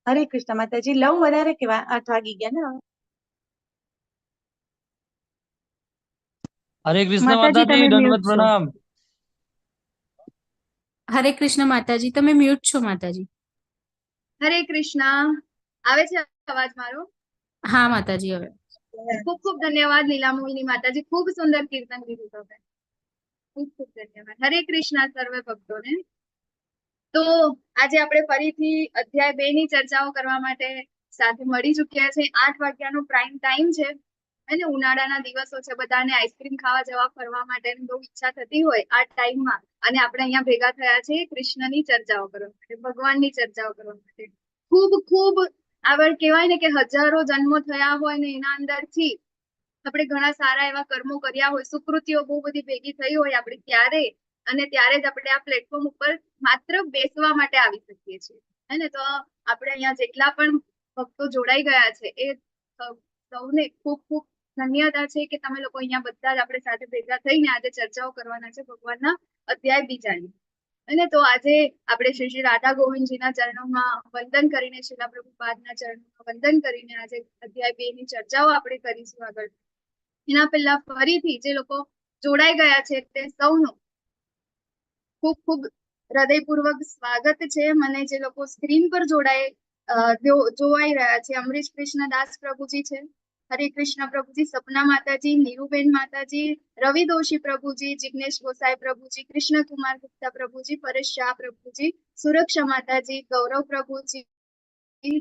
હરે કૃષ્ણ માતાજી. લઉં વધારે કે 8 વાગી ગયા ને હવે? હરે કૃષ્ણ માતાજી માતાજી, તમે દંડવત મ્યુટ છો. પ્રણામ. હરે કૃષ્ણ માતાજી, તમે મ્યુટ છો માતાજી. હરે કૃષ્ણ. આવે છે અવાજ મારો? હા માતાજી. હવે ખૂબ ખૂબ ધન્યવાદ લીલામોહિની માતાજી, ખૂબ સુંદર કીર્તન કીધું તમે. ખૂબ ખૂબ ધન્યવાદ. હરે કૃષ્ણ સર્વ ભક્તોને. તો આજે આપણે ફરીથી અધ્યાય 2 ની ચર્ચાઓ કરવા માટે સાથે મળી ચૂક્યા છે. 8 વાગ્યાનો પ્રાઇમ ટાઈમ છે અને ઉનાળાના દિવસો છે, બધાને આઈસ્ક્રીમ ખાવા જવા ફરવા માટેની બહુ ઈચ્છા થતી હોય આ ટાઈમમાં, અને આપણે અહીંયા ભેગા થયા છે કૃષ્ણની ચર્ચાઓ કરવા માટે, ભગવાનની ચર્ચાઓ કરવા માટે. ખૂબ ખૂબ આગળ કહેવાય ને કે હજારો જન્મો થયા હોય ને એના અંદરથી આપણે ઘણા સારા એવા કર્મો કર્યા હોય, સુકૃતિઓ બહુ બધી ભેગી થઈ હોય આપણે, ત્યારે જ આપણે આ પ્લેટફોર્મ ઉપર માત્ર બેસવા માટે આવી શકીએ છીએ. હે ને? તો આપણે અહીંયા જેટલા પણ ભક્તો જોડાઈ ગયા છે એ સૌને ખૂબ ખૂબ ધન્યવાદ છે કે તમે લોકો અહીંયા બધા જ આપણે સાથે ભેગા થઈને આજે ચર્ચાઓ કરવાના છે ભગવાનના અધ્યાય 2ની. અને તો આજે આપણે શ્રી રાધા ગોવિંદજીના ચરણોમાં વંદન કરીને, શ્રીલા પ્રભુપાદના ચરણોમાં વંદન કરીને આજે અધ્યાય 2 ની ચર્ચાઓ આપણે કરીશું આગળ. એના પહેલા ફરીથી જે લોકો જોડાઈ ગયા છે તે સૌનું ખૂબ ખૂબ હૃદયપૂર્વક સ્વાગત છે. મને જે લોકો સ્ક્રીન પર જોવાઈ રહ્યા છે, અમરીશ કૃષ્ણદાસ પ્રભુજી છે, હરે કૃષ્ણ પ્રભુજી, સપના માતાજી, નીરુબેન માતાજી, રવિ દોશી પ્રભુજી, જિગ્નેશ ગોસાઈ પ્રભુજી, કૃષ્ણકુમાર ગુપ્તા પ્રભુજી, પરેશ શાહ પ્રભુજી, સુરક્ષા માતાજી, ગૌરવ પ્રભુજી,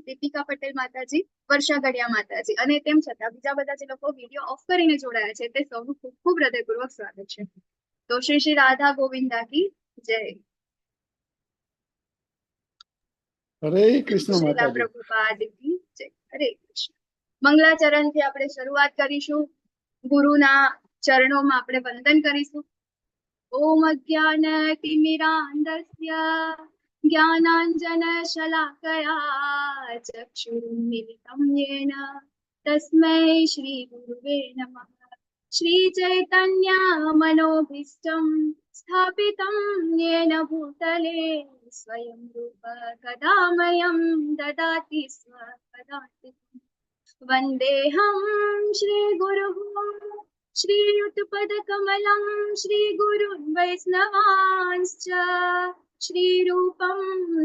દીપિકા પટેલ માતાજી, વર્ષા ગઢિયા માતાજી, અને તેમ છતાં બીજા બધા જે લોકો વિડીયો ઓફ કરીને જોડાયા છે તે સૌનું ખૂબ ખૂબ હૃદયપૂર્વક સ્વાગત છે. તો શ્રી રાધા ગોવિંદા કી જય. હરે કૃષ્ણ શ્રીલા માતાજી. પ્રભુપાદ કી જય. હરે કૃષ્ણ. મંગલાચરણ થી આપણે શરૂઆત કરીશું. ગુરુના ચરણોમાં આપણે વંદન કરીશું. ઓમ અજ્ઞાન તિમિરાંધસ્ય જ્ઞાનાંજન શલાકયા ચક્ષુરુન્મિલિतं येन તસ્મૈ શ્રી ગુરુવે નમઃ. શ્રી ચૈતન્ય મનોભીષ્ટં સ્થાપિतं येन ભૂતલે સ્વયં રૂપ કદા મह्यं દદાતિ સ્વપદાન્તિકં. વંદેહં શ્રી ગુરુઃ श्रीयुतपदकमलं श्रीगुरुन् वैष्णवांश्च श्रीरूपं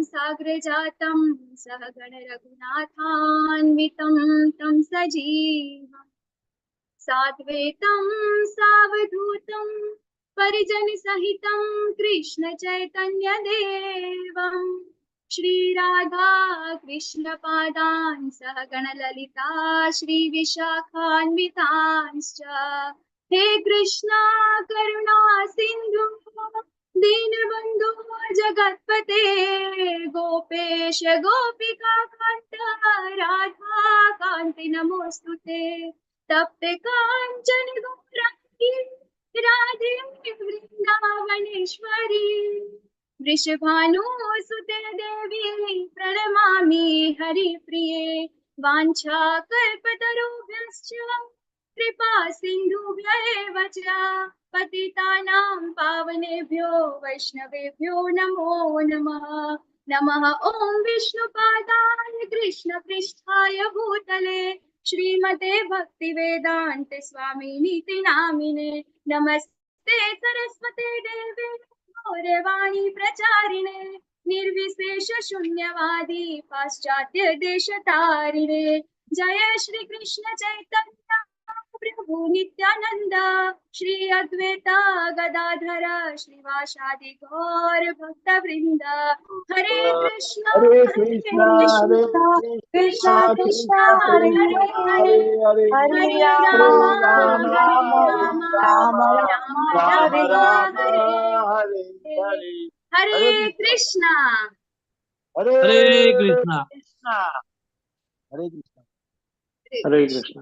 साग्रजातं सहगण रघुनाथान्वितं तं सजीवम् साद्वैतं सावधूतं परिजनसहितं कृष्ण चैतन्य देवम् श्रीराधा कृष्ण पादान् सहगण ललिता श्री विशाखान्वितांश्च. हे कृष्णा करुणा सिंधु दीनबंधु जगत्पते गोपेश गोपिका कांत राधा कांति नमोस्तुते. तप्त कांचन गौरांगी राधे वृंदावनेश्वरी वृषभानुसुते देवी प्रणमामि हरिप्रिये. वाञ्छाकल्पतरुभ्यश्च कृपा सिन्धुभ्यैव च पतितानां पावनेभ्यो वैष्णवेभ्यो नमो नमः. नमः ॐ विष्णुपादाय कृष्णपृष्ठाय भूतले श्रीमते भक्तिवेदान्त स्वामिनीति नामिने. नमस्ते सरस्वते देवे गौरवाणी प्रचारिणे निर्विशेष शून्यवादी पाश्चात्य देश तारिणे. जय श्री कृष्ण चैतन्य प्रभु नित्यानंद श्री अद्वैता गदाधर श्रीवासादि गौर भक्त वृंद. हरे कृष्ण कृष्ण कृष्ण कृष्ण हरे हरे हरे हरे हरे हरे राम राम हरे राम राम राम राम राम राम राम हरे हरे हरे. हरे कृष्ण. हरे हरे कृष्ण. हरे कृष्ण. हरे कृष्ण.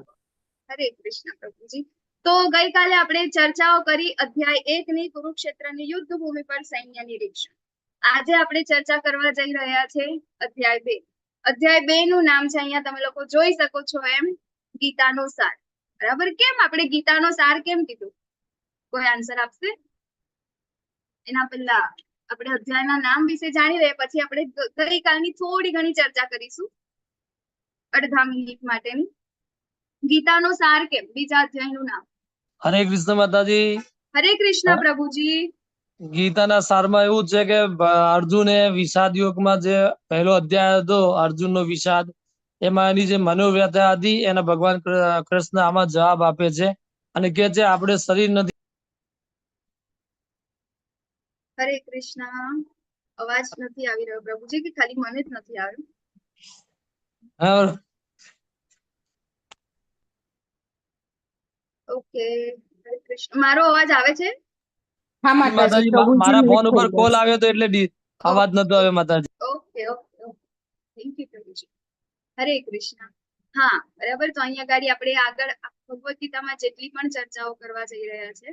हरे कृष्ण प्रभुजी. તો ગઈકાલે આપણે ચર્ચાઓ કરી અધ્યાય 1 ની કુરુક્ષેત્રની યુદ્ધ ભૂમિ પર સૈન્ય નિરીક્ષણ. આજે આપણે ચર્ચા કરવા જઈ રહ્યા છે અધ્યાય 2. અધ્યાય 2 નું નામ છે, અહીંયા તમે લોકો જોઈ શકો છો એમ, ગીતાનો સાર. બરાબર? કેમ આપણે ગીતાનો સાર કેમ કીધું? કોઈ આન્સર આપશે? એના પહેલા આપણે અધ્યાયના નામ વિશે જાણી લઈએ, પછી આપણે ગઈકાલની થોડી ઘણી ચર્ચા કરીશું અડધા મિનિટ માટેની. ગીતાનો સાર કેમ? બીજા અધ્યાયનું નામ. હરે કૃષ્ણ માતાજી. હરે કૃષ્ણ પ્રભુજી. ગીતાના સારમાં એવું છે કે અર્જુને વિષાદ યુગમાં જે પહેલો અધ્યાય હતો અર્જુનનો વિષાદ, એમાં એની જે મનોવ્યથા હતી એના ભગવાન કૃષ્ણ આમાં જવાબ આપે છે અને કે છે આપણે શરીર નથી. હરે કૃષ્ણ. અવાજ નથી આવી રહ્યો પ્રભુજી, કે ખાલી મને જ નથી આવ્યો? ઓકે, હરે કૃષ્ણ. મારો અવાજ આવે છે? હા માતાજી, માતાજી પ્રભુજી મારા mute ફોન ઉપર થઈ ગયા કોલ છે. આવ્યો હતો એટલે અવાજ નતો આવ્યો માતાજી. Okay okay okay, thank you પ્રભુજી. હરે કૃષ્ણ. હા બરાબર. તો અહીંયા ગાડી આપણે આગળ ભગવદ ગીતામાં જેટલી પણ ચર્ચાઓ કરવા જઈ રહ્યા છે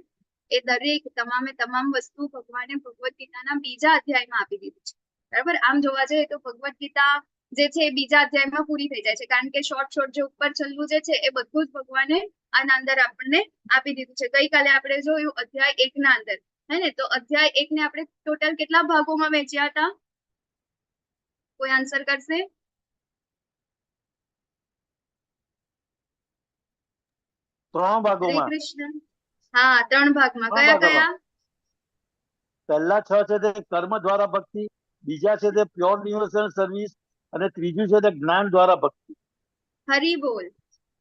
એ દરેક તમામ વસ્તુ ભગવાને ભગવદ ગીતાના બીજા અધ્યાયમાં આપી દીધી છે. બરાબર. આમ જોવા જઈએ તો ભગવદ ગીતા જે છે એ બીજા અધ્યાયમાં પૂરી થઈ જાય છે, કારણ કે શોર્ટ જે ઉપર છેલ્લું જે છે એ બધું જ ભગવાને આના અંદર આપણને આપી દીધું છે. ગઈકાલે આપણે જોયું અધ્યાય 1 ના અંદર, હે ને? તો અધ્યાય 1 ને આપણે ટોટલ કેટલા ભાગોમાં વહેંચ્યા હતા? કોઈ આન્સર કરશે? ત્રણ હરે ભાગોમાં. કૃષ્ણ. હા, 3 ભાગમાં. ત્રણ કયા ભાગોમાં. કયા? પહેલા 6 છે તે કર્મ દ્વારા ભક્તિ, બીજા છે તે પ્યોર ડિવોશન સર્વિસ, અને ત્રીજું છે તે જ્ઞાન દ્વારા ભક્તિ. હરી બોલ.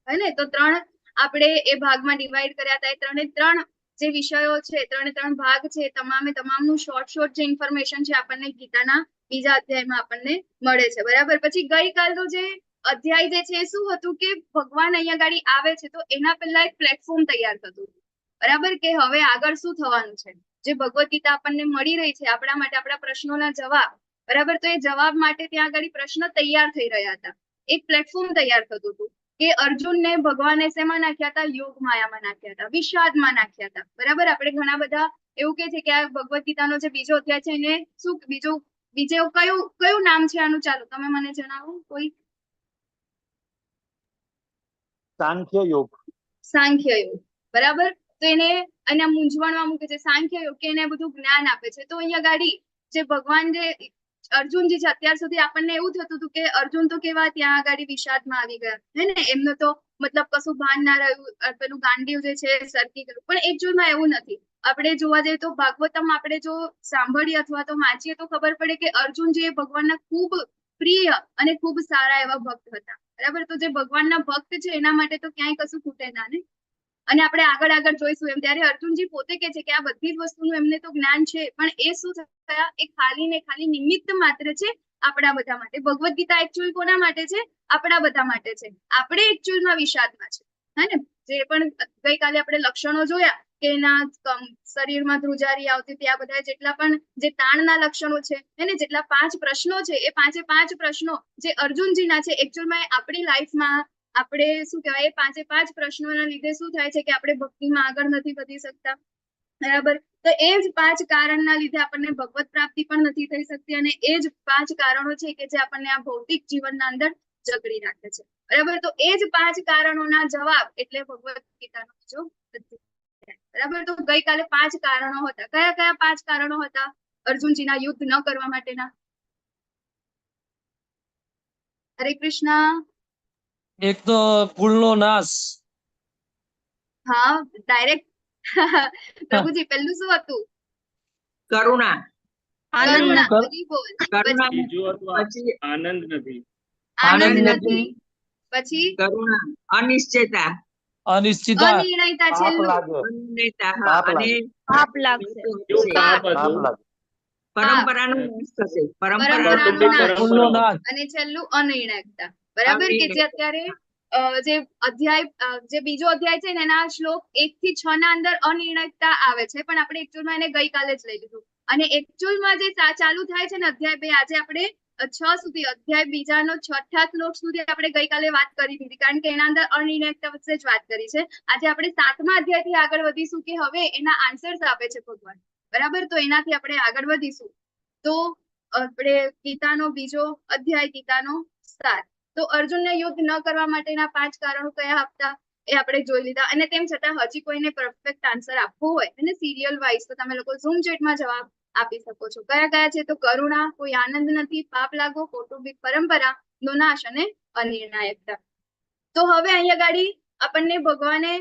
હે ને? તો 3 આપણે એ ભાગમાં ડિવાઈડ કર્યા હતા. એ 3 જે વિષયો છે, 3 ભાગ છે, તમામનું શોર્ટ જે ઇન્ફોર્મેશન છે આપણને ગીતાના બીજા અધ્યાયમાં આપણને મળે છે. બરાબર. પછી ગઈકાલનો જે અધ્યાય જે છે એ શું હતું કે ભગવાન અહીંયા ગાડી આવે છે તો એના પહેલા એક પ્લેટફોર્મ તૈયાર થતું હતું. બરાબર, કે હવે આગળ શું થવાનું છે. જે ભગવદ ગીતા આપણને મળી રહી છે આપણા માટે, આપણા પ્રશ્નોના જવાબ. બરાબર. તો એ જવાબ માટે ત્યાં આગળ પ્રશ્ન તૈયાર થઈ રહ્યા હતા. એક પ્લેટફોર્મ તૈયાર થતું હતું કે અર્જુનને ભગવાને શેમાં નાખ્યા હતા? યોગ માયામાં નાખ્યા હતા, વિષાદમાં નાખ્યા હતા. બરાબર. આપણે ઘણા બધા એવું કે છે કે આ ભગવદ ગીતાનો જે બીજો અધ્યાય છે એને શું બીજે કયું નામ છે આનું? ચાલો તમે મને જણાવો કોઈ. સાંખ્ય યોગ. સાંખ્ય યોગ. બરાબર. તો એને અહીંયા મૂંઝવણમાં મૂકે છે. સાંખ્ય યોગ કે એને બધું જ્ઞાન આપે છે. તો અહીંયા ગાડી જે ભગવાન જે અર્જુનજી છે, અત્યાર સુધી આપણને એવું થતું હતું કે અર્જુન તો કેવા ત્યાં આગળ વિષાદમાં આવી ગયા, હે ને? એમનું તો મતલબ કશું ભાન ના રહ્યું, પેલું ગાંડીવ જે છે સરકી ગયું. પણ એકચ્યુઅલમાં એવું નથી. આપણે જોવા જઈએ તો ભાગવતમ આપણે જો સાંભળીએ અથવા તો વાંચીએ તો ખબર પડે કે અર્જુનજી એ ભગવાનના ખૂબ પ્રિય અને ખૂબ સારા એવા ભક્ત હતા. બરાબર. તો જે ભગવાનના ભક્ત છે એના માટે તો ક્યાંય કશું ખૂટે ના ને. અને આપણે આગળ જોઈશું એમ ત્યારે અર્જુનજી પોતે કે છે કે આ બધી જ વસ્તુનું એમને તો જ્ઞાન છે, પણ એ શું થયા? એ ખાલી નિમિત્ત માત્ર છે આપણા બધા માટે. ભગવદ ગીતા એકચ્યુઅલ કોના માટે છે? આપણા બધા માટે છે. આપણે એકચ્યુઅલમાં વિષાદમાં છે, હે ને? જે પણ ગઈકાલે આપણે લક્ષણો જોયા કે એના શરીરમાં ધ્રુજારી આવતી હતી, આ બધા જેટલા પણ જે તાણના લક્ષણો છે, એને જેટલા 5 પ્રશ્નો છે એ 5 પ્રશ્નો જે અર્જુનજીના છે એકચ્યુઅલમાં આપણી લાઈફમાં આપણે શું કહેવાય, એ 5 પ્રશ્નોના લીધે શું થાય છે કે આપણે ભક્તિમાં આગળ નથી વધી શકતા. બરાબર. તો એ જ 5 કારણના લીધે આપણને ભગવત પ્રાપ્તિ પણ નથી થઈ શકતી, અને એ જ 5 કારણો છે કે જે આપણને આ ભૌતિક જીવનના અંદર જકડી રાખે છે. બરાબર. તો એ જ 5 કારણોના જવાબ એટલે ભગવદ ગીતાનો બીજો અધ્યાય. બરાબર. તો ગઈકાલે 5 કારણો હતા. કયા 5 કારણો હતા અર્જુનજીના યુદ્ધ ન કરવા માટેના? હરે કૃષ્ણ. એક તો કુળનો નાશ. હા, ડાયરેક્ટ પ્રભુજી પહેલું શું હતું? કરુણા. કરુણા. હરી બોલ. કરુણા. બીજું હતું પછી આનંદ નથી. આનંદ નથી. પછી કરુણા, અનિશ્ચયતા, અનિશ્ચિતતા. અનિર્ણયતા. પાપ છેલ્લું લાગે. અનિર્ણયતા. હા, પાપ અને લાગે. પાપ લાગશે. એવું પાપ પાપ હતું. લાગે. પરંપરાનો નાશ થશે. પરંપરાનો કૌટુંબિક નાશ. કુળનો પરંપરાઓ. નાશ. અને છેલ્લું અનિર્ણયતા. બરાબર. કે જે અત્યારે જે અધ્યાય જે બીજો અધ્યાય છે ને એના શ્લોક 1 થી 6 ના અંદર અનિર્ણયતા આવે છે, પણ આપણે એકચ્યુઅલમાં એને ગઈકાલે જ લઈ લીધું. અને એકચ્યુઅલમાં જે ચાલુ થાય છે ને અધ્યાય 2, આજે આપણે 6 સુધી અધ્યાય બીજાનો 6થા શ્લોક સુધી આપણે ગઈકાલે વાત કરી દીધી, કારણ કે એના અંદર અનિર્ણયતા વિશે જ વાત કરી છે. આજે આપણે 7મા અધ્યાયથી આગળ વધીશું કે હવે એના આન્સર્સ આપે છે ભગવાન. બરાબર. તો એનાથી આપણે આગળ વધીશું. તો આપણે ગીતાનો બીજો અધ્યાય, ગીતાનો સાર. તો અર્જુનને યુદ્ધ ન કરવા માટેના 5 કારણો કયા હતા એ આપણે જોઈ લીધા. અને તેમ છતાં હજી કોઈને પરફેક્ટ આન્સર આપવો હોય અને સિરિયલ વાઇઝ તો તમે લોકો ઝૂમ ચેટમાં જવાબ આપી શકો છો. કયા કયા છે? તો કરુણા, કોઈ આનંદ નથી, પાપ લાગો, કૌટુંબિક પરંપરા, નો નાશ અને અનિર્ણાયકતા. તો હવે અહીંયા ગાડી આપણને ભગવાને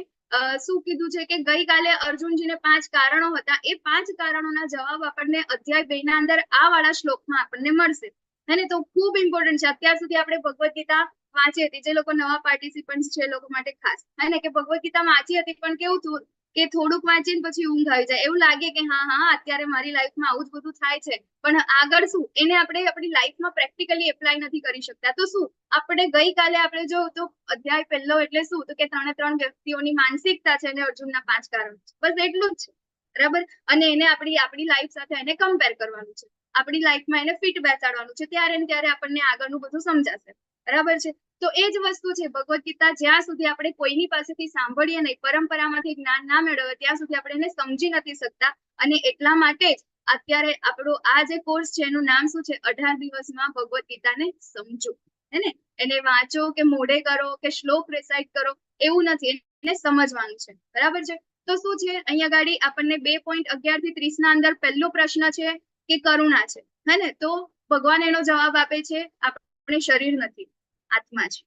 શું કીધું છે કે ગઈકાલે અર્જુનજીને 5 કારણો હતા, એ 5 કારણોના જવાબ આપણને અધ્યાય 2 ના અંદર આ વાળા શ્લોકમાં આપણને મળશે. હે ને? તો ખૂબ ઇમ્પોર્ટન્ટ છે. અત્યાર સુધી આપણે ભગવદ્ ગીતા વાંચી હતી, જે લોકો નવા પાર્ટિસિપન્ટ છે એ લોકો માટે ખાસ, હે ને, કે ભગવદ્ ગીતા વાંચી હતી પણ કેવું થયું કે થોડુંક વાંચીને પછી ઊંઘ આવી જાય, એવું લાગે કે હા અત્યારે મારી લાઈફમાં આવું જ બધું થાય છે, પણ આગળ શું એને આપણે આપણી લાઈફમાં પ્રેક્ટિકલી એપ્લાય નથી કરી શકતા. તો શું આપણે ગઈકાલે આપણે જો તો અધ્યાય પહેલો એટલે શું તો કે 3 વ્યક્તિઓની માનસિકતા છે અને અર્જુનના 5 કારણો, બસ એટલું જ છે, બરાબર. અને એને આપણી લાઈફ સાથે એને કમ્પેર કરવાનું છે, આપણી લાઈફમાં એને ફિટ બેસાડવાનું છે, ત્યારે ને ત્યારે આપણને આગળનું બધું સમજાશે, બરાબર છે. તો એ જ વસ્તુ છે ભગવદ્ ગીતા, જ્યાં સુધી આપણે કોઈની પાસેથી સાંભળીએ નહીં, પરંપરામાંથી જ્ઞાન ના મેળવીએ ત્યાં સુધી આપણે એને સમજી નથી શકતા. અને એટલા માટે જ અત્યારે આપણો આ જે કોર્સ છે એનું નામ શું છે? 18 દિવસમાં ભગવદ્ ગીતાને સમજો, હે ને. એને વાંચો કે મોઢે કરો કે શ્લોક રિસાઇટ કરો એવું નથી, એને સમજવાનું છે, બરાબર છે. તો શું છે અહીંયા ગાડી આપણને 2.11 થી 30 ના અંદર પહેલો પ્રશ્ન છે કે કરુણા છે, હે ને. તો ભગવાન એનો જવાબ આપે છે આપણે શરીર નથી, આત્મા છે.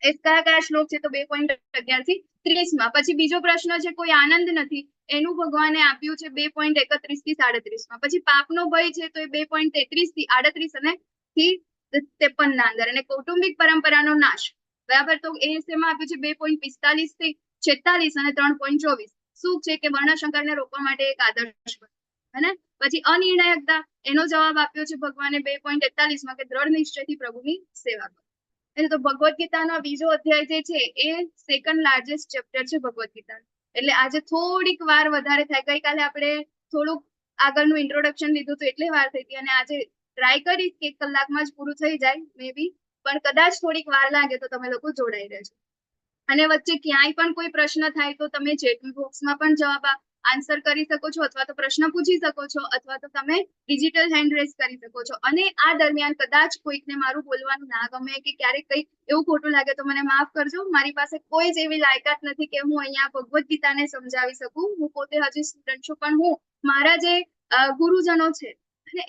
એ કયા કયા શ્લોક છે? તો 2.11 થી 30 માં. પછી બીજો પ્રશ્ન છે કોઈ આનંદ નથી, એનું ભગવાને આપ્યું છે 2.31 થી 37 માં. પછી પાપનો ભય છે તો એ 2.33 થી 38 અને થી 53 ના અંદર. અને કૌટુંબિક પરંપરાનો નાશ, બરાબર. તો એ શેમાં આપ્યું છે? 2.45 થી 46 અને 3.24. શું છે કે વર્ણશંકરને રોકવા માટે એક આદર્શ, હે ને. પછી અનિર્ણાયકતા, એનો જવાબ આપ્યો છે ભગવાને 2.41 માં કે દ્રઢ નિશ્ચયથી પ્રભુની સેવા કરો. તો ભગવદ્ ગીતાનો બીજો અધ્યાય જે છે એ સેકન્ડ લાર્જેસ્ટ ચેપ્ટર છે ભગવદ્ ગીતા. એટલે આજે થોડીક વાર વધારે થાય. ગઈકાલે આપણે થોડુંક આગળનું ઇન્ટ્રોડક્શન લીધું હતું એટલે વાર થઈ હતી, અને આજે ટ્રાય કરીશ કે 1 કલાકમાં જ પૂરું થઈ જાય મે બી, પણ કદાચ થોડીક વાર લાગે તો તમે લોકો જોડાઈ રહેજો. અને વચ્ચે ક્યાંય પણ કોઈ પ્રશ્ન થાય તો તમે ચેટ બોક્સમાં પણ જવાબ આન્સર કરી શકો છો, અથવા તો પ્રશ્ન પૂછી શકો છો, અથવા તો તમે ડિજિટલ હેન્ડ રેઝ કરી શકો છો. અને આ દરમિયાન કદાચ કોઈકને મારું બોલવાનું ના ગમે કે ક્યારેક કંઈક એવું ખોટું લાગે તો મને માફ કરજો. મારી પાસે કોઈ જ એવી લાયકાત નથી કે હું અહીંયા ભગવદ્ ગીતાને સમજાવી શકું. હું પોતે હજી સ્ટુડન્ટ છું, પણ હું મારા જે ગુરુજનો છે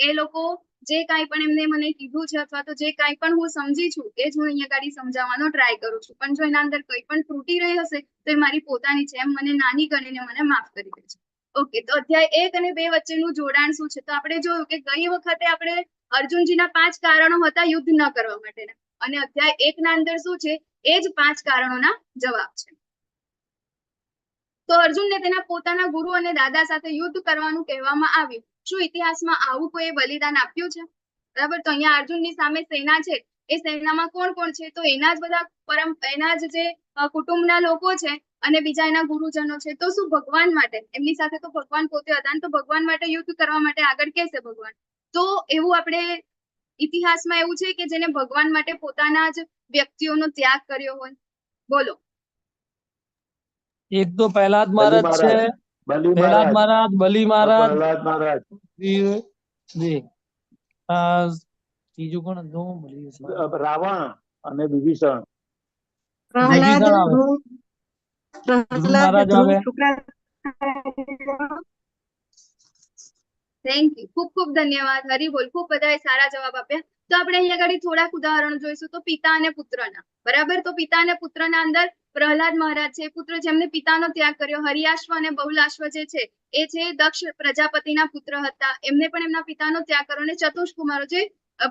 એ લોકો જે કાંઈ પણ એમને મને કીધું છે અથવા તો જે કાંઈ પણ હું સમજી છું એ જ હું અહીંયા ગાડી સમજાવવાનો ટ્રાય કરું છું. પણ જો એના અંદર કંઈ પણ ત્રુટી રહી હશે તો એ મારી પોતાની છે, એમ મને નાની ગણીને મને માફ કરી દેજો. ઓકે, તો અધ્યાય 1 અને 2 વચ્ચેનું જોડાણ શું છે? તો આપણે જોયું કે ગઈ વખતે આપણે અર્જુનજીના 5 કારણો હતા યુદ્ધ ન કરવા માટેના, અને અધ્યાય 1 ના અંદર શું છે? એ જ 5 કારણોના જવાબ છે. તો અર્જુનને તેના પોતાના ગુરુ અને દાદા સાથે યુદ્ધ કરવાનું કહેવામાં આવ્યું. શું ઇતિહાસમાં આવું કોઈ બલિદાન આપ્યું છે? બરાબર. તો અહીંયા અર્જુનની સામે સેના છે, એ સેનામાં કોણ કોણ છે? તો એના જ બધા એના જ જે કુટુંબના લોકો છે અને બીજા એના ગુરુજનો છે. તો શું ભગવાન માટે, એમની સાથે તો ભગવાન પોતે હતા ને, તો ભગવાન માટે યુદ્ધ કરવા માટે આગળ કહેશે ભગવાન. તો એવું આપણે ઇતિહાસમાં એવું છે કે જેને ભગવાન માટે પોતાના જ વ્યક્તિઓનો ત્યાગ કર્યો હોય? બોલો. એક તો પ્રહલાદ મહારાજ છે, પ્રહલાદ મહારાજ, બલી મહારાજ, પ્રહલાદ મહારાજ, જી ત્રીજું કોણ હતું? રાવણ અને વિભીષણ. પ્રહલાદ, વિભીષણ આવે, ધ્રુવ, ધ્રુવ પ્રહલાદ, મહારાજ ધ્રુવ, આવે. શુક્રાચાર્ય. થેન્ક યુ, ખૂબ ખૂબ ધન્યવાદ હરિબોલ. ખૂબ બધાએ સારા જવાબ આપ્યા. તો આપણે અહીંયા આગળ થોડાક ઉદાહરણો જોઈશું. તો પિતા અને પુત્રના, બરાબર. તો પિતા અને પુત્રના અંદર પ્રહલાદ મહારાજ છે, પુત્ર જેમને પિતાનો ત્યાગ કર્યો. હરિયાશ્વ અને બહુલાશ્વ જે છે એ છે દક્ષ પ્રજાપતિના પુત્ર હતા, એમને પણ એમના પિતાનો ત્યાગ કર્યો. અને ચતુષ્કુમારો જે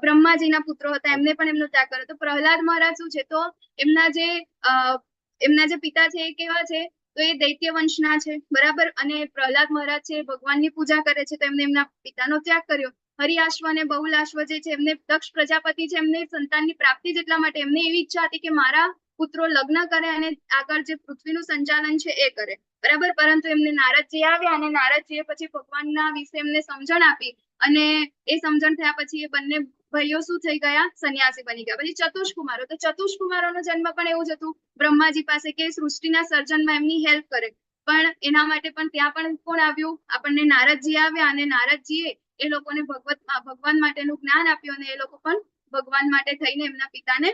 બ્રહ્માજીના પુત્રો હતા એમને પણ એમનો ત્યાગ કર્યો. તો પ્રહલાદ મહારાજ શું છે? તો એમના જે પિતા છે એ કેવા છે? તો એ દૈત્ય વંશના છે, બરાબર. અને પ્રહલાદ મહારાજ છે ભગવાનની પૂજા કરે છે, તો એમને એમના પિતાનો ત્યાગ કર્યો. હરિયાશ્વ અને બહુલાશ્વ જે છે એમને દક્ષ પ્રજાપતિ છે, એમને સંતાનની પ્રાપ્તિ જેટલા માટે એમને એવી ઈચ્છા હતી કે મારા પુત્રો લગ્ન કરે અને આગળ જે પૃથ્વીનું સંચાલન છે એ કરે, બરાબર. પરંતુ એમને નારદજી આવ્યા અને નારદજીએ પછી ભગવાનના વિશે એમને સમજણ આપી, અને એ સમજણ થયા પછી એ બંને ભાઈઓ શું થઈ ગયા? સંન્યાસી બની ગયા. પછી ચતુષ્કુમારો, તો ચતુષ્કુમારોનો જન્મ પણ એવું જ હતું બ્રહ્માજી પાસે કે સૃષ્ટિના સર્જનમાં એમની હેલ્પ કરે. પણ એના માટે પણ ત્યાં પણ કોણ આવ્યું? આપણને નારદજી આવ્યા, અને નારદજીએ એ લોકોને ભગવાન માટેનું જ્ઞાન આપ્યું, અને એ લોકો પણ ભગવાન માટે થઈને એમના પિતાને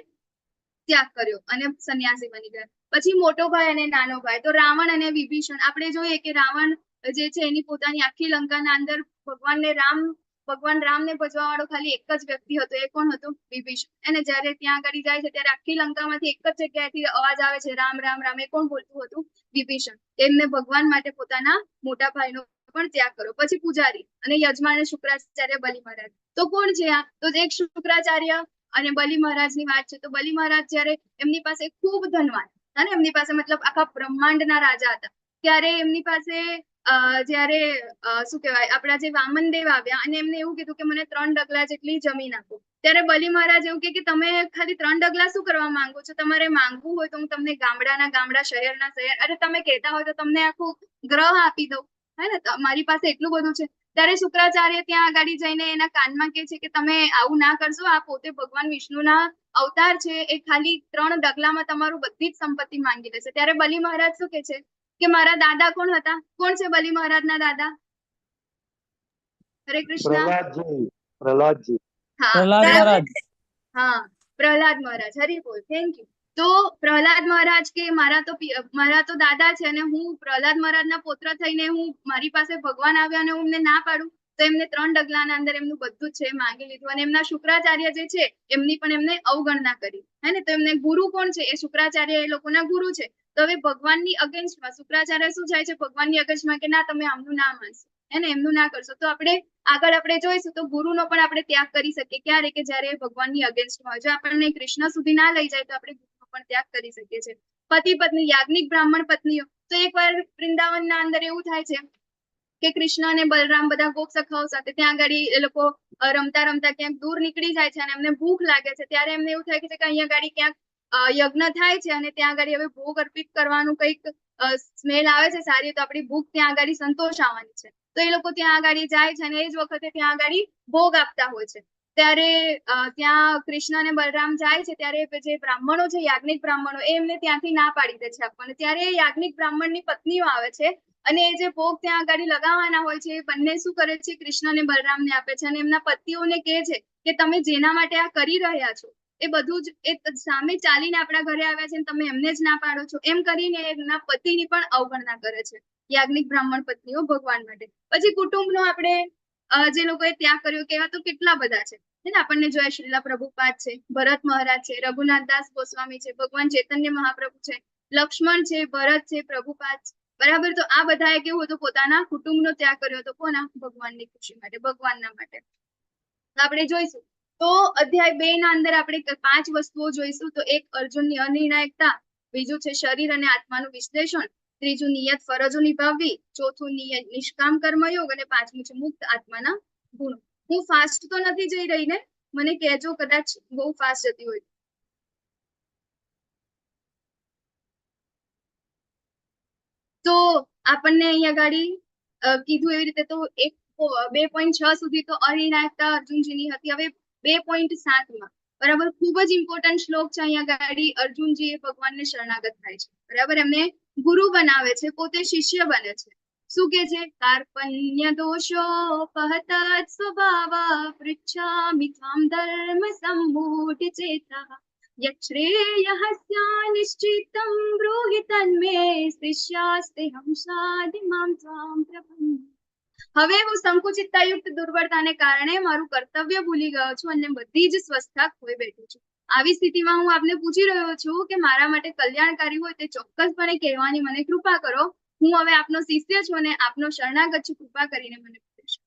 ત્યાગ કર્યો અને સંન્યાસી બની ગયા. પછી મોટો ભાઈ અને નાનો ભાઈ, તો રાવણ અને વિભીષણ. આપણે જોઈએ કે રાવણ જે છે એની પોતાની આખી લંકાના અંદર ભગવાન રામને ભજવા વાળો ખાલી એક જ વ્યક્તિ હતો. એ કોણ હતો? વિભીષણ. અને જ્યારે ત્યાં આગળ જાય છે ત્યારે આખી લંકામાંથી એક જ જગ્યાએથી અવાજ આવે છે રામ રામ રામ. એ કોણ બોલતું હતું? વિભીષણ. એમને ભગવાન માટે પોતાના મોટા ભાઈનો પણ ત્યાગ કર્યો. પછી પૂજારી અને યજમાન અને શુક્રાચાર્ય બલિ મહારાજ. તો કોણ છે આ? તો એક શુક્રાચાર્ય અને બલિ મહારાજની વાત છે. તો બલિ મહારાજ જ્યારે એમની પાસે ખૂબ ધનવાન અને એમની પાસે મતલબ આખા બ્રહ્માંડના રાજા હતા, ત્યારે એમની પાસે જ્યારે શું કહેવાય આપણા જે વામનદેવ આવ્યા અને એમને એવું કીધું કે મને 3 ડગલા જેટલી જમીન આપો. ત્યારે બલિ મહારાજ એવું કે તમે ખાલી 3 ડગલા શું કરવા માંગો છો? તમારે માંગવું હોય તો હું તમને ગામડાના ગામડા, શહેરના શહેર, અરે તમે કહેતા હોય તો તમને આખું ગ્રહ આપી દઉં, હે ને? મારી પાસે એટલું બધું છે. ત્યારે શુક્રાચાર્ય ત્યાં આગળ જઈને એના કાનમાં કહે છે કે તમે આવું ના કરશો. આ પોતે ભગવાન વિષ્ણુના અવતાર છે. એ ખાલી 3 ડગલામાં તમારું બધી જ સંપત્તિ માંગી લેશે. ત્યારે બલિ મહારાજ શું કે છે કે મારા દાદા કોણ હતા? કોણ છે બલિ મહારાજના દાદા? હરે કૃષ્ણ. પ્રહલાદજી. હા, પ્રહલાદ મહારાજ. હા, પ્રહલાદ મહારાજ. હરી બોલ. Thank you. તો પ્રહલાદ મહારાજ કે મારા તો દાદા છે અને હું પ્રહલાદ મહારાજના પુત્ર થઈને હું મારી પાસે ભગવાન આવ્યા અને હું એમને ના પાડું? તો એમને 3 ડગલાના અંદર એમનું બધું જ છે માંગી લીધું. અને એમના શુક્રાચાર્ય જે છે એમની પણ એમને અવગણના કરી, હે ને? તો એમને ગુરુ કોણ છે? એ શુક્રાચાર્ય એ લોકોના ગુરુ છે. તો હવે ભગવાનની અગેન્સ્ટમાં શુક્રાચાર્ય શું જાય છે? ભગવાનની અગેન્સ્ટમાં કે ના, તમે આમનું ના માનશો, એને એમનું ના કરશો. તો આપણે આગળ જોઈશું તો ગુરુનો પણ આપણે ત્યાગ કરી શકીએ. ક્યારે? કે જ્યારે ભગવાનની અગેન્સ્ટમાં હોય. જો આપણને કૃષ્ણ સુધી ના લઈ જાય તો આપણે ગુરુનો પણ ત્યાગ કરી શકીએ છીએ. પતિ પત્ની, યાજ્ઞિક બ્રાહ્મણ પત્નીઓ. તો એકવાર વૃંદાવનના અંદર એવું થાય છે કે કૃષ્ણ અને બલરામ બધા ગોપ સખાઓ સાથે ત્યાં આગળ એ લોકો રમતા રમતા ક્યાંક દૂર નીકળી જાય છે અને એમને ભૂખ લાગે છે. ત્યારે એમને એવું થાય છે કે અહીંયા ગાડી ક્યાંક યજ્ઞ થાય છે અને ત્યાં આગળ હવે ભોગ અર્પિત કરવાનું કંઈક સ્મેલ આવે છે સારી, તો આપણી ભૂખ ત્યાં આગળ સંતોષાવાની છે. તો એ લોકો ત્યાં આગળ જાય છે અને એ જ વખતે ત્યાં આગળ ભોગ આપતા હોય છે. ત્યારે ત્યાં કૃષ્ણ અને બલરામ જાય છે ત્યારે જે બ્રાહ્મણો છે, યાજ્ઞિક બ્રાહ્મણો, એ એમને ત્યાંથી ના પાડી દે છે આપણને. ત્યારે યાજ્ઞિક બ્રાહ્મણની પત્નીઓ આવે છે અને એ જે ભોગ ત્યાં આગળ લગાવવાના હોય છે એ બંને શું કરે છે? કૃષ્ણ અને બલરામને આપે છે અને એમના પતિઓને કહે છે કે તમે જેના માટે આ કરી રહ્યા છો એ બધું જ એ સામે ચાલીને આપણા ઘરે આવ્યા છે, તમે એમને જ ના પાડો છો. એમ કરીને એમના પતિની પણ અવગણના કરે છે યાજ્ઞિક બ્રાહ્મણ પત્નીઓ ભગવાન માટે. પછી કુટુંબનો આપણે જે લોકોએ ત્યાગ કર્યો કેવા તો કેટલા બધા છે, આપણને જોયા શ્રીલા પ્રભુપાદ છે, ભરત મહારાજ છે, રઘુનાથદાસ ગોસ્વામી છે, ભગવાન ચૈતન્ય મહાપ્રભુ છે, લક્ષ્મણ છે, ભરત છે, પ્રભુપાદ છે, બરાબર. તો આ બધાએ કેવું હતું? પોતાના કુટુંબનો ત્યાગ કર્યો હતો. કોના? ભગવાનની ખુશી માટે, ભગવાનના માટે. આપણે જોઈશું તો અધ્યાય 2 ના અંદર આપણે 5 વસ્તુઓ જોઈશું. તો એક, અર્જુનની અનિર્ણાયકતા. બીજું છે શરીર અને આત્માનું વિશ્લેષણ. ત્રીજું, નિયત ફરજો નિભાવવી. ચોથું, નિષ્કામ કર્મયોગ. અને 5મું છે મુક્ત આત્માના ગુણો. હું ફાસ્ટ તો નથી જઈ રહી ને? મને કહેજો કદાચ બહુ ફાસ્ટ જતી હોય. તો આપણને અહીંયા ગાડી કીધું એવી રીતે તો 2.6 સુધી તો અનિર્ણાયકતા અર્જુનજીની હતી. હવે 2.7 બરાબર, ખૂબ જ ઇમ્પોર્ટન્ટ શ્લોક છે. અહીંયા ગાડી અર્જુનજી એ ભગવાનને શરણાગત થાય છે, બરાબર. એમને ગુરુ બનાવે છે, પોતે શિષ્ય બને છે. શું કે છે? કાર્પણ્ય દોષો પહત સ્વભાવ પૃચ્છામિ ત્વામ ધર્મ સમ્મૂઢ ચેતા યશ્રેયઃ નિશ્ચિતં બ્રૂહિ તન્મે શિષ્યાસ્તેહં સાધિ માં ત્વામ પ્રપન્ન. હવે હું સંકુચિતતાયુક્ત દુર્બળતાને કારણે મારું કર્તવ્ય ભૂલી ગયો છું અને બધી જ સ્વસ્થતા ખોઈ બેઠું છું. આવી સ્થિતિમાં હું આપને પૂછી રહ્યો છું કે મારા માટે કલ્યાણકારી હોય તે ચોક્કસપણે કહેવાની મને કૃપા કરો. હું હવે આપનો શિષ્ય છું અને આપનો શરણાગત છું. કૃપા કરીને મને પૂછો.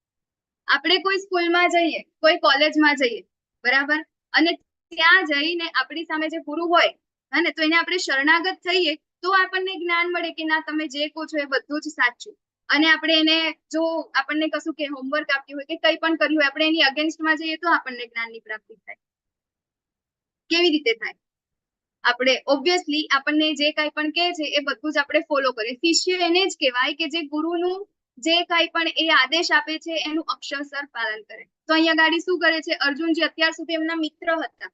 આપણે કોઈ સ્કૂલમાં જઈએ, કોઈ કોલેજમાં જઈએ, બરાબર, અને ત્યાં જઈને આપણી સામે જે ગુરુ હોય, હે, તો એને આપણે શરણાગત થઈએ તો આપણને જ્ઞાન મળે કે ના, તમે જે કહો છો એ બધું જ સાચું. અને આપણે એને જો આપણને કશું કે હોમવર્ક આપ્યું હોય કે કંઈ પણ કર્યું હોય, આપણે એની અગેન્સ્ટમાં જઈએ તો આપણને જ્ઞાનની પ્રાપ્તિ થાય. કેવી રીતે થાય? આપણે ઓબ્વિયસલી આપણને જે કાંઈ પણ કહે છે એ બધું જ આપણે ફોલો કરીએ. શિષ્ય એને જ કહેવાય કે જે ગુરુનું જે કાંઈ પણ એ આદેશ આપે છે એનું અક્ષરશર પાલન કરે. તો અહીંયા ગાડી શું કરે છે? અર્જુનજી અત્યાર સુધી એમના મિત્ર હતા,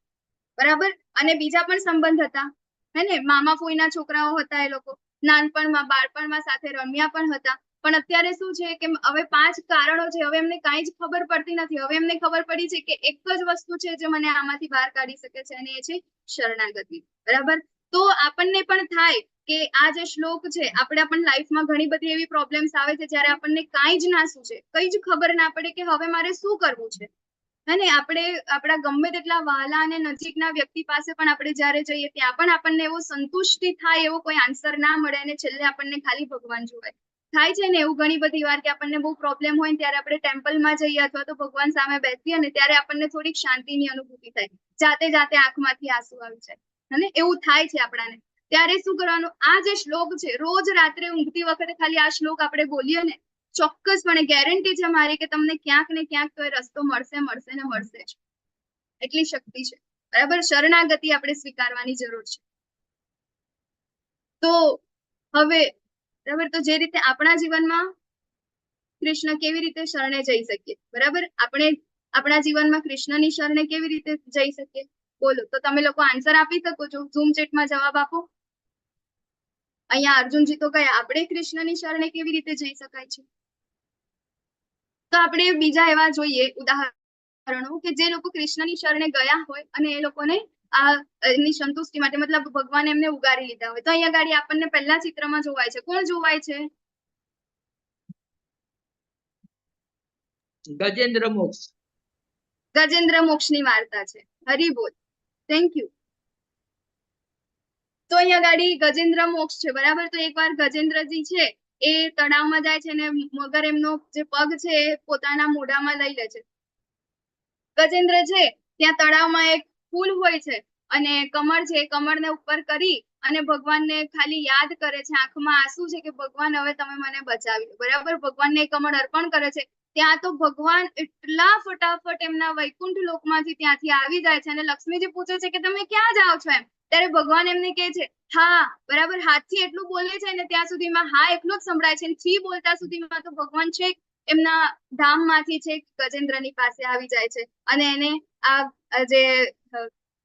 બરાબર, અને બીજા પણ સંબંધ હતા, હે ને? મામા ફોઈના છોકરાઓ હતા. એ લોકો નાનપણમાં, બાળપણમાં સાથે રમ્યા પણ હતા. પણ અત્યારે શું છે કે હવે 5 કારણો છે, હવે એમને કાંઈ જ ખબર પડતી નથી. હવે એમને ખબર પડી છે કે એક જ વસ્તુ છે જે મને આમાંથી બહાર કાઢી શકે છે અને એ છે શરણાગતિ, બરાબર. તો આપણને પણ થાય કે આ જે શ્લોક છે, આપણે પણ લાઈફમાં ઘણી બધી એવી પ્રોબ્લેમ્સ આવે છે જ્યારે આપણને કાંઈ જ ના સૂચે, કઈ જ ખબર ના પડે કે હવે મારે શું કરવું છે. અને આપણે આપણા ગમે તેટલા વહાલા અને નજીકના વ્યક્તિ પાસે પણ આપણે જ્યારે જઈએ ત્યાં પણ આપણને એવો સંતુષ્ટિ થાય એવો કોઈ આન્સર ના મળે અને છેલ્લે આપણને ખાલી ભગવાન જોવાય. થાય છે ને એવું ઘણી બધી વાર કે આપણને બહુ પ્રોબ્લેમ હોય ને ત્યારે આપણે ટેમ્પલમાં જઈએ અથવા તો ભગવાન સામે બેસીએ અને ત્યારે આપણને થોડીક શાંતિની અનુભૂતિ થાય, જાતે જાતે આંખમાંથી આંસુ આવી જાય. અને એવું થાય છે આપણાને. ત્યારે શું કરવાનું, આ જે શ્લોક છે રોજ રાત્રે ઊંઘતી વખતે ખાલી આ શ્લોક આપણે બોલીએ ને, ચોક્કસપણે ગેરંટી છે મારી કે તમને ક્યાંક ને ક્યાંક તો એ રસ્તો મળશે મળશે ને મળશે જ. એટલી શક્તિ છે. બરાબર, શરણાગતિ આપણે સ્વીકારવાની જરૂર છે. તો હવે બરાબર, તો જે રીતે આપણા જીવનમાં કૃષ્ણ કેવી રીતે શરણે જઈ શકીએ, બરાબર, આપણે આપણા જીવનમાં કૃષ્ણની શરણે કેવી રીતે જઈ શકીએ, બોલો. તો તમે લોકો આન્સર આપી શકો છો, ઝૂમ ચેટમાં જવાબ આપો. અહીંયા અર્જુનજી તો ગયા, આપણે કૃષ્ણની શરણે કેવી રીતે જઈ શકાય છે? તો આપણે બીજા એવા જોઈએ ઉદાહરણો કે જે લોકો કૃષ્ણની શરણે ગયા હોય અને એ લોકોને આ એમની સંતુષ્ટિ માટે, મતલબ ભગવાન એમને ઉગારી લીધા હોય. તો અહીંયા ગાડી આપણને પહેલા ચિત્રમાં જોવાય છે. કોણ જોવાય છે? ગજેન્દ્ર મોક્ષ. ગજેન્દ્ર મોક્ષની વાર્તા છે. હરી બોલ, થેન્ક યુ. તો અહીંયા ગાડી ગજેન્દ્ર મોક્ષ છે, બરાબર. તો એકવાર ગજેન્દ્રજી છે એ તળાવમાં જાય છે અને મગર એમનો જે પગ છે એ પોતાના મોઢામાં લઈ લે છે. ગજેન્દ્ર છે ત્યાં તળાવમાં એક ફૂલ હોય છે અને કમળ છે, કમળને ઉપર કરી અને ભગવાનને ખાલી યાદ કરે છે, આંખમાં આંસુ છે કે ભગવાન હવે તમે મને બચાવ્યો, બરાબર. ભગવાનને એ કમળ અર્પણ કરે છે. ત્યાં તો ભગવાન એટલા ફટાફટ એમના વૈકુંઠ લોકમાંથી ત્યાંથી આવી જાય છે અને લક્ષ્મીજી પૂછે છે કે તમે ક્યાં જાઓ છો એમ. ત્યારે ભગવાન એમને કહે છે હા, બરાબર. હાથથી એટલું બોલે છે ને ત્યાં સુધીમાં હા એટલું જ સંભળાય છે. થી બોલતા સુધીમાં તો ભગવાન છે એમના ધામમાંથી છે ગજેન્દ્રની પાસે આવી જાય છે અને એને આ જે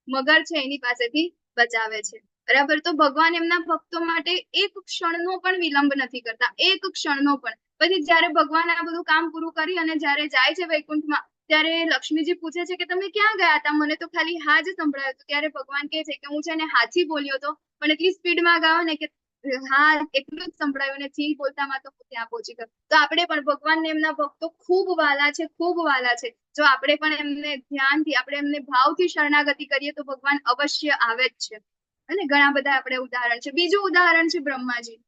મગર છે એની પાસેથી બચાવે છે, બરાબર. તો ભગવાન એમના ભક્તો માટે એક ક્ષણનો પણ વિલંબ નથી કરતા, એક ક્ષણનો પણ. પછી જયારે ભગવાન આ બધું કામ પૂરું કરી અને જયારે જાય છે વૈકુંઠમાં, ત્યારે લક્ષ્મીજી પૂછે છે કે તમે ક્યાં ગયા હતા, મને તો ખાલી હા જ સંભળાયું હતું. ત્યારે ભગવાન કહે છે કે હું છે ને હાથી બોલ્યો હતો, પણ એટલી સ્પીડમાં ગયો ને કે હા એટલું જ સંભળાયું ને થી બોલતામાં તો ત્યાં પહોંચી ગયો. તો આપણે પણ ભગવાનને એમના ભક્તો ખૂબ વાલા છે, ખૂબ વાલા છે. જો આપણે પણ એમને ધ્યાનથી, આપણે એમને ભાવથી શરણાગતિ કરીએ તો ભગવાન અવશ્ય આવે જ છે. અને ઘણા બધા આપણે ઉદાહરણ છે. બીજું ઉદાહરણ છે બ્રહ્માજી,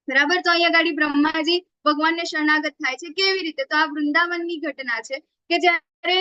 બરાબર. તો અહીંયા ગાડી બ્રહ્માજી ભગવાનને શરણાગત થાય છે. કેવી રીતે? તો આ વૃંદાવનની ઘટના છે કે જ્યારે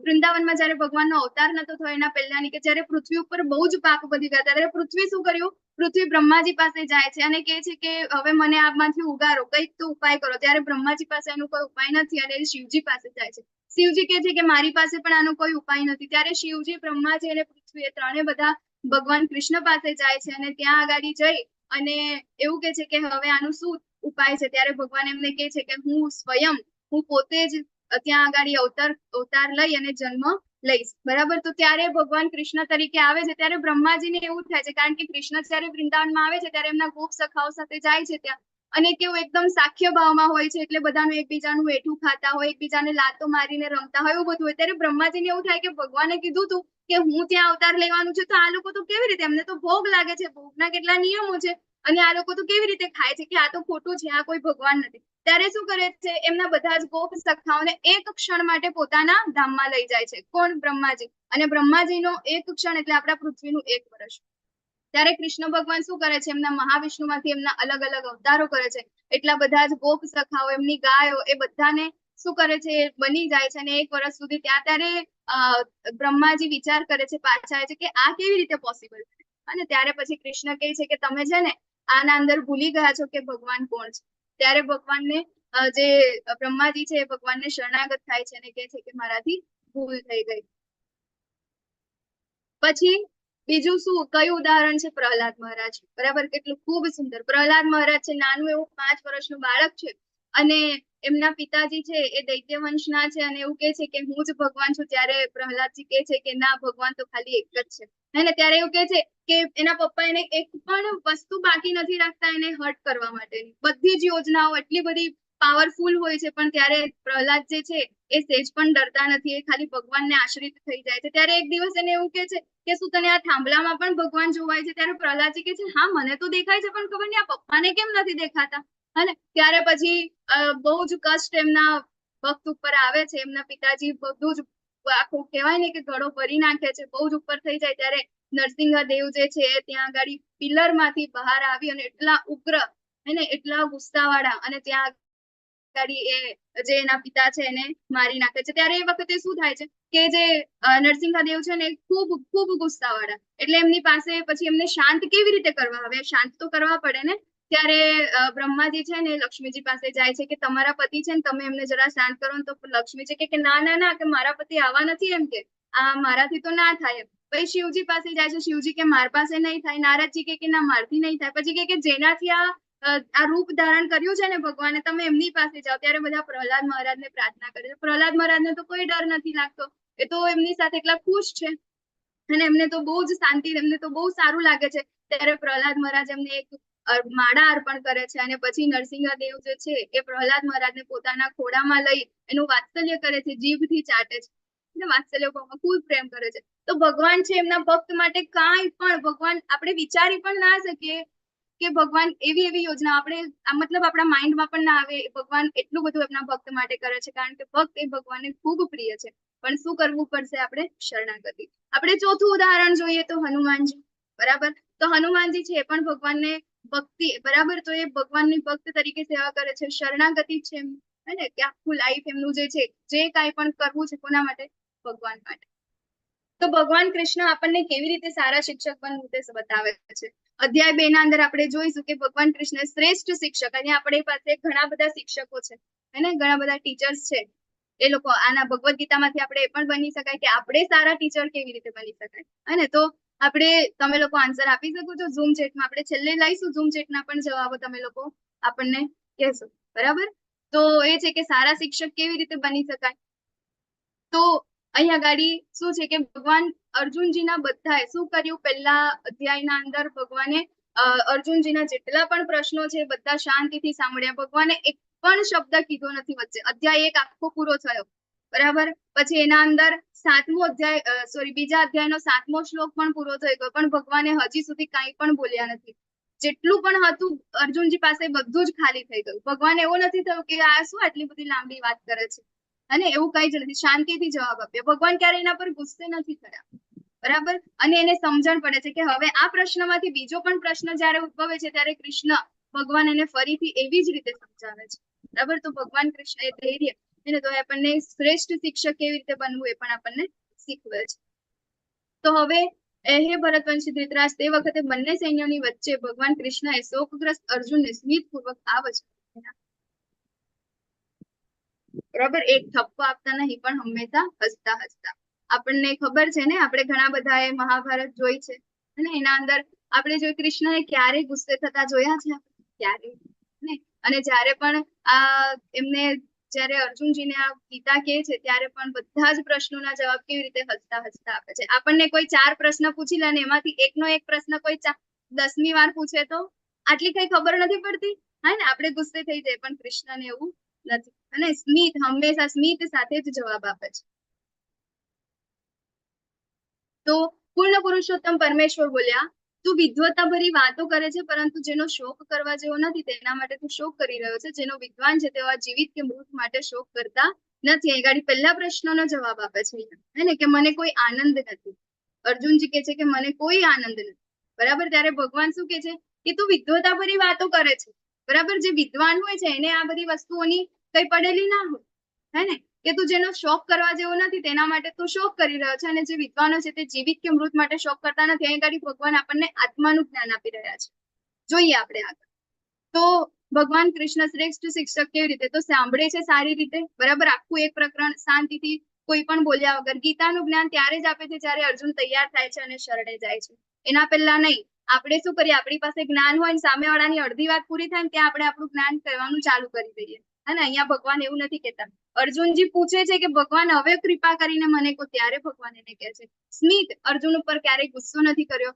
વૃંદાવનમાં જયારે ભગવાનનો અવતાર નતો થયો એના પહેલાની, કે જયારે પૃથ્વી ઉપર બહુ જ પાપ વધી ગયા, ત્યારે પૃથ્વી શું કર્યું? પૃથ્વી બ્રહ્માજી પાસે જાય છે અને કહે છે કે હવે મને આમાંથી ઉગારો, કંઈક તો ઉપાય કરો. ત્યારે બ્રહ્માજી પાસે એનો કોઈ ઉપાય નથી અને શિવજી પાસે જાય છે. શિવજી કહે છે કે મારી પાસે પણ આનો કોઈ ઉપાય નથી. ત્યારે શિવજી, બ્રહ્માજી અને પૃથ્વી એ ત્રણે બધા ભગવાન કૃષ્ણ પાસે જાય છે અને ત્યાં આગળ જઈ અને એવું કે છે કે હવે આનું શું ઉપાય છે. ત્યારે ભગવાન એમને કહે છે કે હું સ્વયં, હું પોતે જ ત્યાં આગળ અવતાર લઈ અને જન્મ લઈશ, બરાબર. તો ત્યારે ભગવાન કૃષ્ણ તરીકે આવે છે. ત્યારે બ્રહ્માજીને એવું થાય છે, કારણ કે કૃષ્ણ જયારે વૃંદાવનમાં આવે છે ત્યારે એમના ગોપ સખાઓ સાથે જાય છે ત્યાં, અને કેવું એકદમ સાખ્ય ભાવમાં હોય છે, એટલે બધાનું એકબીજાનું વેઠું ખાતા હોય, એકબીજાને લાતો મારીને રમતા હોય, એવું બધું હોય. ત્યારે બ્રહ્માજીને એવું થાય કે ભગવાને કીધું તું કે હું ત્યાં અવતાર લેવાનું છે, તો આ લોકો તો કેવી રીતે, એમને તો ભોગ લાગે છે, ભોગના કેટલા નિયમો છે અને આ લોકો તો કેવી રીતે ખાય છે, કે આ તો ખોટું છે, આ કોઈ ભગવાન નથી. ત્યારે શું કરે છે, એમના બધા જ ગોપ સખાઓને એક ક્ષણ માટે પોતાના ધામમાં લઈ જાય છે. કોણ? બ્રહ્માજી. અને બ્રહ્માજીનો એક ક્ષણ એટલે આપણા પૃથ્વીનું 1 વર્ષ. ત્યારે કૃષ્ણ ભગવાન શું કરે છે, એમના મહાવિષ્ણુમાંથી એમના અલગ અલગ અવતારો કરે છે. એટલા બધા જ ગોપ સખાઓ, એમની ગાયો, એ બધાને શું કરે છે, બની જાય છે અને 1 વર્ષ સુધી ત્યાં. ત્યારે બ્રહ્માજી વિચાર કરે છે, પાછા આવે છે કે આ કેવી રીતે પોસિબલ છે. અને ત્યારે પછી કૃષ્ણ કહે છે કે તમે છે ને આના અંદર ભૂલી ગયા છો કે ભગવાન કોણ છે. ત્યારે ભગવાનને જે બ્રહ્માજી છે એ ભગવાનને શરણાગત થાય છે અને કહે છે કે મારાથી ભૂલ થઈ ગઈ. પછી બીજું શું, કયું ઉદાહરણ છે? પ્રહલાદ મહારાજ, બરાબર. કેટલું ખૂબ સુંદર. પ્રહલાદ મહારાજ છે, નાનું એવું 5 વર્ષનું બાળક છે અને એમના પિતાજી છે એ દૈત્ય વંશના છે અને એવું કહે છે કે હું જ ભગવાન છું. ત્યારે પ્રહલાદજી કહે છે કે ના, ભગવાન તો ખાલી એક જ છે. અને ત્યારે એવું કહે છે કે એના પપ્પા એને એક પણ વસ્તુ બાકી નથી રાખતા એને હર્ટ કરવા માટેની. બધી જ યોજનાઓ, એટલી બધી પાવરફુલ હોય છે, પણ ત્યારે પ્રહલાદ જે છે એ સહેજ પણ ડરતા નથી, એ ખાલી ભગવાનને આશ્રિત થઈ જાય છે. ત્યારે એક દિવસ એને એવું કે છે કે શું તને આ થાંભલામાં પણ ભગવાન જોવાય છે? ત્યારે પ્રહલાદજી કે છે હા મને તો દેખાય છે, પણ ખબર નહીં આ પપ્પાને કેમ નથી દેખાતા. અને ત્યારે પછી બહુ જ કષ્ટ એમના ભક્ત ઉપર આવે છે. એમના પિતાજી બધું જ આખું કહેવાય ને કે ગળો ભરી નાખે છે, બહુ જ ઉપર થઈ જાય. ત્યારે નરસિંહદેવ જે છે ત્યાં આગળ પિલર માંથી બહાર આવી અને એટલા ઉગ્ર અને એટલા ગુસ્સાવાળા અને ત્યાં એ જે એના પિતા છે એને મારી નાખે છે. ત્યારે એ વખતે શું થાય છે કે જે નરસિંહદેવ છે ને ખૂબ ખૂબ ગુસ્સાવાળા, એટલે એમની પાસે પછી એમને શાંત કેવી રીતે કરવા? હવે શાંત તો કરવા પડે ને. ત્યારે બ્રહ્માજી છે ને લક્ષ્મીજી પાસે જાય છે કે તમારા પતિ છે ને તમે એમને જરા શાંત કરો. તો લક્ષ્મીજી કે ના ના ના, કે મારા પતિ આવા નથી, એમ કે આ મારાથી તો ના થાય. પછી શિવજી પાસે જાય છે, શિવજી કે મારા પાસે નહીં થાય. નારદજી કે ના મારથી નહીં થાય. પછી કે જેનાથી આ રૂપ ધારણ કર્યું છે ને ભગવાને, તમે એમની પાસે જાઓ. ત્યારે બધા પ્રહલાદ મહારાજને પ્રાર્થના કરે છે. પ્રહલાદ મહારાજને તો કોઈ ડર નથી લાગતો, એ તો એમની સાથે એટલા ખુશ છે અને એમને તો બહુ જ શાંતિ, એમને તો બહુ સારું લાગે છે. ત્યારે પ્રહલાદ મહારાજ એમને એક માળા અર્પણ કરે છે અને પછી નરસિંહદેવ જે છે એ પ્રહલાદ મહારાજને પોતાના ખોળામાં લઈ એનું વાત્સલ્ય કરે છે, જીભથી ચાટે છે, વાત્સલ્ય ખૂબ પ્રેમ કરે છે. તો ભગવાન છે એમના ભક્ત માટે કાંઈ પણ, ભગવાન આપણે વિચારી પણ ના શકીએ કે ભગવાન એવી એવી યોજના આપણે મતલબ આપણા માઇન્ડમાં પણ ના આવે. ભગવાન એટલું બધું એમના ભક્ત માટે કરે છે, કારણ કે ભક્ત એ ભગવાનને ખૂબ પ્રિય છે. પણ શું કરવું પડશે? આપણે શરણાગતિ. આપણે ચોથું ઉદાહરણ જોઈએ તો હનુમાનજી, બરાબર. તો હનુમાનજી છે એ પણ ભગવાનને ભક્તિ, બરાબર, તો એ ભગવાનની ભક્ત તરીકે સેવા કરે છે, શરણાગતિ છે એમ, હે ને, કે આખું લાઈફ એમનું જે છે, જે કાંઈ પણ કરવું છે કોના માટે? ભગવાન માટે. તો ભગવાન કૃષ્ણ આપણને કેવી રીતે સારા શિક્ષક બનવું તે બતાવે છે. અધ્યાય 2 ના અંદર આપણે જોઈશું કે ભગવાન કૃષ્ણ શ્રેષ્ઠ શિક્ષક, અને આપણી પાસે ઘણા બધા શિક્ષકો છે, હે ને, ઘણા બધા ટીચર્સ છે. એ લોકો આના ભગવદ ગીતામાંથી આપણે એ પણ બની શકાય કે આપણે સારા ટીચર કેવી રીતે બની શકાય, હે ને. તો આપણે, તમે લોકો આન્સર આપી શકો છો ઝૂમ ચેટમાં. આપણે છેલ્લે લઈશું ઝૂમ ચેટના પણ જવાબો, તમે લોકો આપણને કહેશો, બરાબર. તો એ છે કે સારા શિક્ષક કેવી રીતે બની શકાય. તો અહીંયા ગાડી શું છે કે ભગવાન અર્જુનજીના બધાએ શું કર્યું? પહેલા અધ્યાયના અંદર ભગવાને અર્જુનજીના જેટલા પણ પ્રશ્નો છે બધા શાંતિથી સાંભળ્યા. ભગવાને એક પણ શબ્દ કીધો નથી વચ્ચે. અધ્યાય 1 આખો પૂરો થયો, બરાબર. પછી એના અંદર બીજા અધ્યાયનો 7મો શ્લોક પણ પૂરો થઈ ગયો, પણ ભગવાને હજી સુધી કાંઈ પણ બોલ્યા નથી. જેટલું પણ હતું અર્જુનજી પાસે બધું જ ખાલી થઈ ગયું. ભગવાન એવો નથી થયું કે આ શું આટલી બધી લાંબી વાત કરે છે, અને એવું કઈ જ નથી. શાંતિથી જવાબ આપ્યો. ભગવાન ક્યારે એના પર ગુસ્સે નથી થયા, બરાબર. અને એને સમજણ પડે છે કે હવે આ પ્રશ્નમાંથી બીજો પણ પ્રશ્ન જયારે ઉદ્ભવે છે ત્યારે કૃષ્ણ ભગવાન એને ફરીથી એવી જ રીતે સમજાવે છે, બરાબર. તો ભગવાન કૃષ્ણ એ ધૈર્ય, એને તો આપણને શ્રેષ્ઠ શિક્ષક કેવી રીતે બનવું એ પણ આપણને શીખવે છે. તો હવે હે ભરતવંશી ધૃતરાજ, તે વખતે બંને સૈન્યોની વચ્ચે ભગવાન કૃષ્ણએ શોકગ્રસ્ત અર્જુનને સ્મિતપૂર્વક આ વચન, બરાબર, એક થપ્પો આપતા નહીં પણ હંમેશા હસતા હસતા. આપણને ખબર છે ને, આપણે ઘણા બધા એ મહાભારત જોઈ છે અને એના અંદર આપણે જોઈ કૃષ્ણને ક્યારે ગુસ્સે થતા જોયા છે? ક્યારે ને. અને જ્યારે પણ એમને જ્યારે અર્જુનજીને આ ગીતા કહે છે ત્યારે પણ બધા જ પ્રશ્નોના જવાબ કેવી રીતે હસતા હસતા આપે છે. આપણને કોઈ 4 પ્રશ્ન પૂછી લે અને એમાંથી એકનો એક પ્રશ્ન કોઈ 10મી વાર પૂછે તો આટલી કઈ ખબર નથી પડતી, હા ને, આપણે ગુસ્સે થઈ જાય. પણ કૃષ્ણને એવું નથી, અને સ્મિત, હંમેશા સ્મિત સાથે જ જવાબ આપે છે. તો પૂર્ણ પુરુષોત્તમ પરમેશ્વર બોલ્યા, તું વિદ્વતા ભરી વાતો કરે છે, પરંતુ જેનો શોક કરવા જેવો નથી તેના માટે તું શોક કરી રહ્યો છે. જેનો વિદ્વાન છે તેઓ જીવિત કે મૃત માટે શોક કરતા નથી. અહીં ગાડી પહેલા પ્રશ્નનો જવાબ આપે છે, હે ને, કે મને કોઈ આનંદ નથી. અર્જુનજી કે છે કે મને કોઈ આનંદ નથી, બરાબર. ત્યારે ભગવાન શું કે છે કે તું વિદ્વતા ભરી વાતો કરે છે, બરાબર. જે વિદ્વાન હોય છે એને આ બધી વસ્તુઓની કઈ પડેલી ના હોય, હે ને, કે તું જેનો શોક કરવા જેવો નથી તેના માટે તું શોક કરી રહ્યો છે, અને જે વિદ્વાનો છે તે જીવિત કે મૃત માટે શોક કરતા નથી. અહીં ગાડી ભગવાન આપણને આત્માનું જ્ઞાન આપી રહ્યા છે. જોઈએ આપણે આગળ. તો ભગવાન કૃષ્ણ શ્રેષ્ઠ શિક્ષક કેવી રીતે? તો સાંભળે છે સારી રીતે, બરાબર. આખું એક પ્રકરણ શાંતિથી કોઈ પણ બોલ્યા વગર. ગીતાનું જ્ઞાન ત્યારે જ આપે છે જ્યારે અર્જુન તૈયાર થાય છે અને શરણે જાય છે, એના પહેલા નહીં. આપણે શું કરીએ? આપણી પાસે જ્ઞાન હોય ને સામેવાળાની અડધી વાત પૂરી થાય ને ત્યાં આપણે આપણું જ્ઞાન કહેવાનું ચાલુ કરી દઈએ, અને અહીંયા ભગવાન એવું નથી કહેતા. અર્જુનજી પૂછે છે કે ભગવાન હવે કૃપા કરીને મને કહો, ત્યારે ભગવાન એને કહે છે સ્મિત. અર્જુન ઉપર ક્યારેય ગુસ્સો નથી કર્યો,